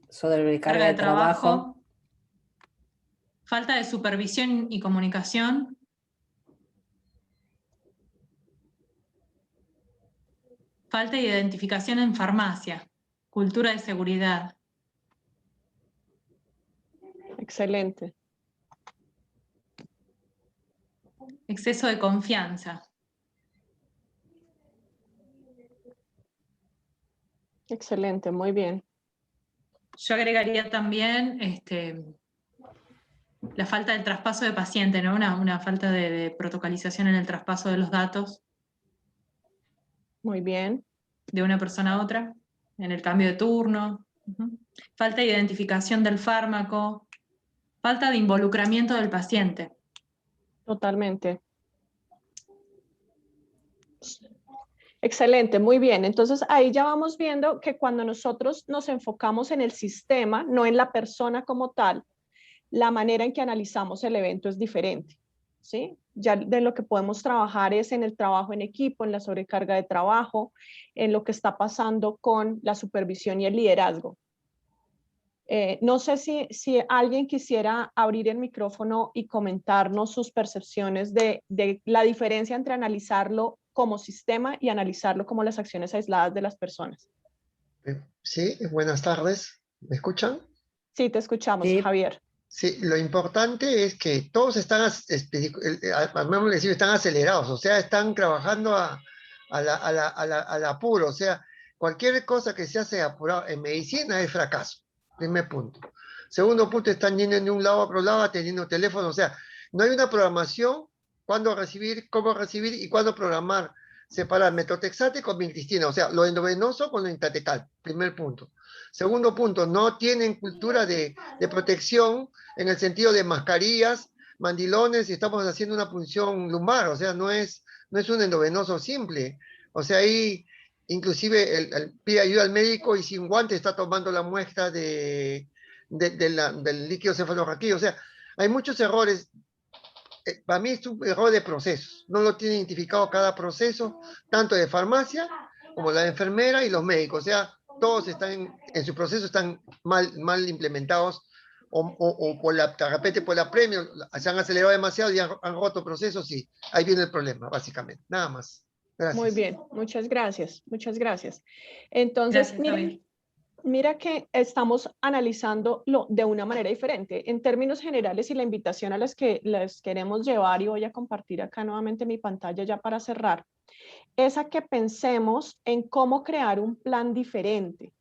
sobrecarga de trabajo. Falta de supervisión y comunicación. Falta de identificación en farmacia. Cultura de seguridad. Excelente. Exceso de confianza. Excelente, muy bien. Yo agregaría también la falta del traspaso de paciente, ¿no? Una falta de protocolización en el traspaso de los datos. Muy bien. De una persona a otra, en el cambio de turno. Falta de identificación del fármaco. Falta de involucramiento del paciente. Totalmente. Excelente, muy bien. Entonces ahí ya vamos viendo que cuando nosotros nos enfocamos en el sistema, no en la persona como tal, la manera en que analizamos el evento es diferente, ¿sí? Ya de lo que podemos trabajar es en el trabajo en equipo, en la sobrecarga de trabajo, en lo que está pasando con la supervisión y el liderazgo. No sé si alguien quisiera abrir el micrófono y comentarnos sus percepciones de la diferencia entre analizarlo como sistema y analizarlo como las acciones aisladas de las personas. Sí, buenas tardes. ¿Me escuchan? Sí, te escuchamos, sí. Javier. Sí, lo importante es que todos están, están acelerados, o sea, están trabajando al apuro, o sea, cualquier cosa que se hace apurado en medicina es fracaso, primer punto. Segundo punto, están yendo de un lado a otro lado atendiendo teléfono, o sea, no hay una programación, cuándo recibir, cómo recibir y cuándo programar, separar metotrexate con vincristina, o sea, lo endovenoso con lo intratecal, primer punto. Segundo punto, no tienen cultura de protección en el sentido de mascarillas, mandilones, y estamos haciendo una punción lumbar, o sea, no es un endovenoso simple. O sea, ahí inclusive pide ayuda al médico y sin guante está tomando la muestra del líquido cefalorraquídeo. O sea, hay muchos errores. Para mí es un error de procesos. No lo tiene identificado cada proceso, tanto de farmacia como la enfermera y los médicos. O sea, todos están en su proceso, están mal implementados o por de repente por la premio, se han acelerado demasiado y han roto procesos y ahí viene el problema, básicamente. Nada más. Gracias. Muy bien, muchas gracias, muchas gracias. Entonces, Gracias, mira que estamos analizándolo de una manera diferente. En términos generales y la invitación a las que les queremos llevar, y voy a compartir acá nuevamente mi pantalla ya para cerrar, es a que pensemos en cómo crear un plan diferente.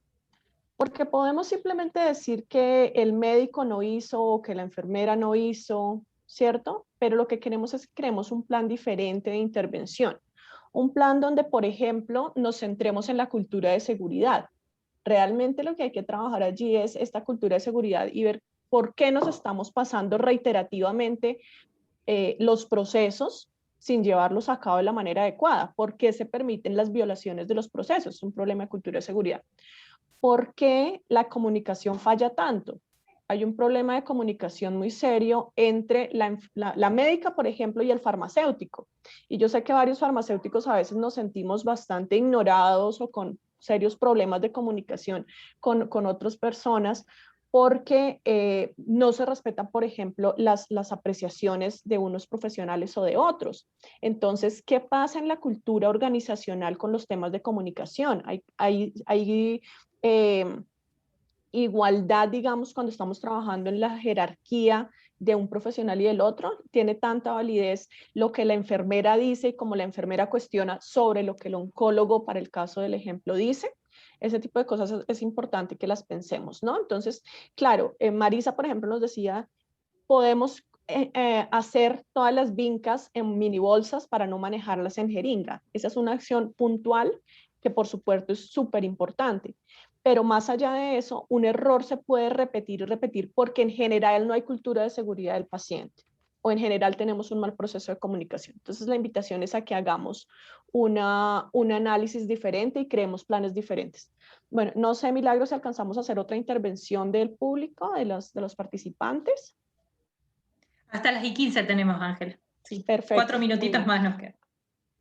Porque podemos simplemente decir que el médico no hizo o que la enfermera no hizo, ¿cierto? Pero lo que queremos es que creemos un plan diferente de intervención. Un plan donde, por ejemplo, nos centremos en la cultura de seguridad. Realmente lo que hay que trabajar allí es esta cultura de seguridad y ver por qué nos estamos pasando reiterativamente los procesos sin llevarlos a cabo de la manera adecuada. ¿Por qué se permiten las violaciones de los procesos? Es un problema de cultura de seguridad. ¿Por qué la comunicación falla tanto? Hay un problema de comunicación muy serio entre la médica, por ejemplo, y el farmacéutico. Y yo sé que varios farmacéuticos a veces nos sentimos bastante ignorados o con serios problemas de comunicación con otras personas porque no se respetan, por ejemplo, las apreciaciones de unos profesionales o de otros. Entonces, ¿qué pasa en la cultura organizacional con los temas de comunicación? Hay igualdad, digamos, cuando estamos trabajando en la jerarquía de un profesional y del otro, tiene tanta validez lo que la enfermera dice y como la enfermera cuestiona sobre lo que el oncólogo, para el caso del ejemplo, dice. Ese tipo de cosas es importante que las pensemos, ¿no? Entonces, claro, Marisa, por ejemplo, nos decía, podemos hacer todas las vincas en mini bolsas para no manejarlas en jeringa. Esa es una acción puntual que por supuesto es súper importante. Pero más allá de eso, un error se puede repetir y repetir porque en general no hay cultura de seguridad del paciente o en general tenemos un mal proceso de comunicación. Entonces la invitación es a que hagamos un análisis diferente y creemos planes diferentes. Bueno, no sé, Milagros, si alcanzamos a hacer otra intervención del público, de los participantes. Hasta las 15 tenemos, Ángel. Sí, perfecto. 4 minutitos más nos quedan.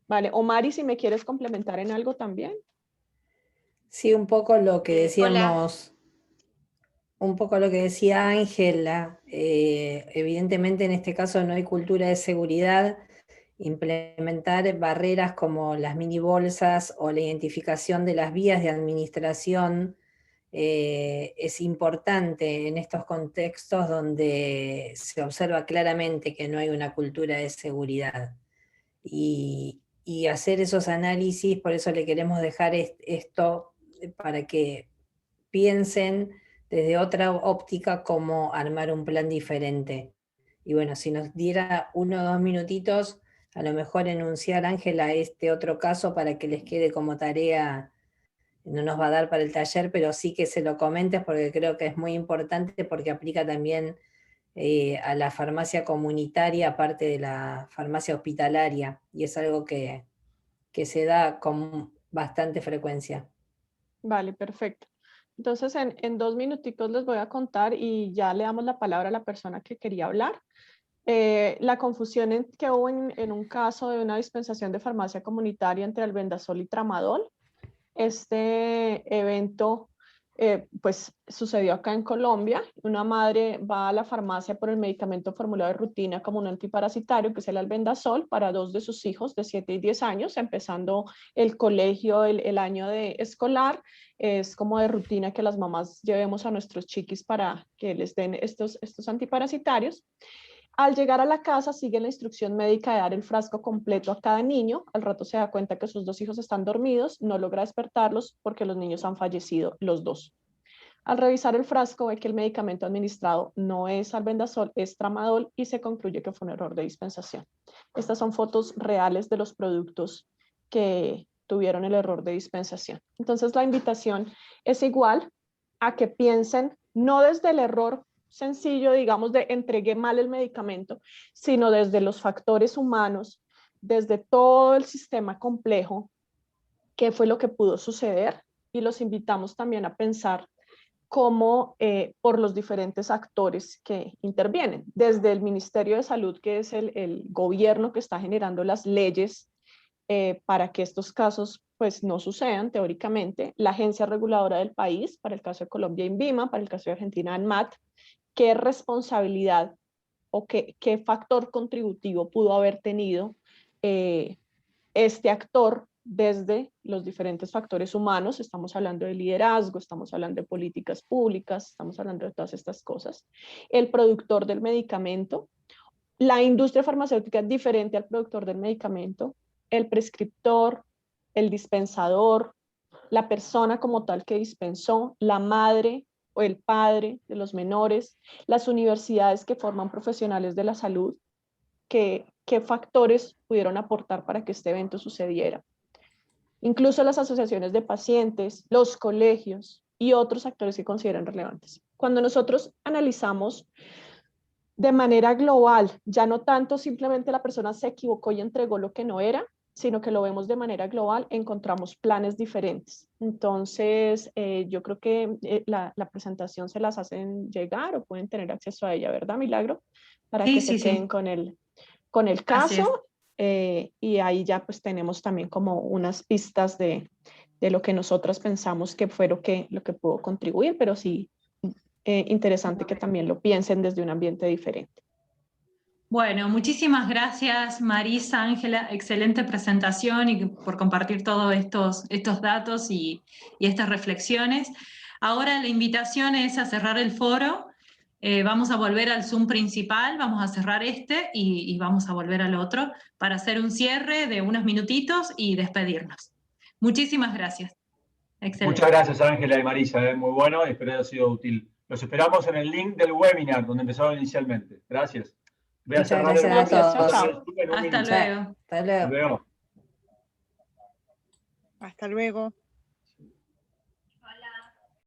Vale, Omari, si me quieres complementar en algo también. Sí, un poco lo que decíamos, un poco lo que decía Ángela, evidentemente en este caso no hay cultura de seguridad, implementar barreras como las mini bolsas o la identificación de las vías de administración es importante en estos contextos donde se observa claramente que no hay una cultura de seguridad. Y hacer esos análisis, por eso le queremos dejar esto para que piensen desde otra óptica cómo armar un plan diferente. Y bueno, si nos diera 1 o 2 minutitos, a lo mejor enunciar, Ángela, este otro caso para que les quede como tarea, no nos va a dar para el taller, pero sí que se lo comentes porque creo que es muy importante porque aplica también a la farmacia comunitaria, aparte de la farmacia hospitalaria, y es algo que se da con bastante frecuencia. Vale, perfecto. Entonces, en 2 minutitos les voy a contar y ya le damos la palabra a la persona que quería hablar. La confusión que hubo en un caso de una dispensación de farmacia comunitaria entre albendazol y tramadol. Este evento pues sucedió acá en Colombia. Una madre va a la farmacia por el medicamento formulado de rutina como un antiparasitario, que es el albendazol, para 2 de sus hijos de 7 y 10 años, empezando el colegio, el año escolar. Es como de rutina que las mamás llevemos a nuestros chiquis para que les den estos antiparasitarios. Al llegar a la casa sigue la instrucción médica de dar el frasco completo a cada niño. Al rato se da cuenta que sus 2 hijos están dormidos, no logra despertarlos porque los niños han fallecido los 2. Al revisar el frasco ve que el medicamento administrado no es albendazol, es tramadol y se concluye que fue un error de dispensación. Estas son fotos reales de los productos que tuvieron el error de dispensación. Entonces la invitación es igual a que piensen no desde el error sencillo, digamos, de entregué mal el medicamento, sino desde los factores humanos, desde todo el sistema complejo, qué fue lo que pudo suceder, y los invitamos también a pensar cómo por los diferentes actores que intervienen, desde el Ministerio de Salud, que es el gobierno que está generando las leyes para que estos casos pues no sucedan teóricamente, la agencia reguladora del país, para el caso de Colombia, INVIMA, para el caso de Argentina, ANMAT, qué responsabilidad o qué factor contributivo pudo haber tenido este actor desde los diferentes factores humanos. Estamos hablando de liderazgo, estamos hablando de políticas públicas, estamos hablando de todas estas cosas. El productor del medicamento, la industria farmacéutica es diferente al productor del medicamento, el prescriptor, el dispensador, la persona como tal que dispensó, la madre o el padre de los menores, las universidades que forman profesionales de la salud, qué factores pudieron aportar para que este evento sucediera. Incluso las asociaciones de pacientes, los colegios y otros actores que consideran relevantes. Cuando nosotros analizamos de manera global, ya no tanto simplemente la persona se equivocó y entregó lo que no era, sino que lo vemos de manera global, encontramos planes diferentes. Entonces, yo creo que la presentación se las hacen llegar o pueden tener acceso a ella, ¿verdad, Milagro? Para Sí, que sí, se queden sí. con el Así es. caso. Y ahí ya pues tenemos también como unas pistas de lo que nosotras pensamos que fue lo que pudo contribuir, pero sí, interesante que también lo piensen desde un ambiente diferente. Bueno, muchísimas gracias Marisa, Ángela, excelente presentación y por compartir todos estos datos y estas reflexiones. Ahora la invitación es a cerrar el foro. Vamos a volver al Zoom principal, vamos a cerrar y vamos a volver al otro para hacer un cierre de unos minutitos y despedirnos. Muchísimas gracias. Excelente. Muchas gracias, Ángela y Marisa, muy bueno, espero haya sido útil. Los esperamos en el link del webinar donde empezaron inicialmente. Gracias. Voy a Muchas cerrar gracias el a todos. en un Hasta minuto. luego. Hasta luego. Hasta luego. Hasta luego.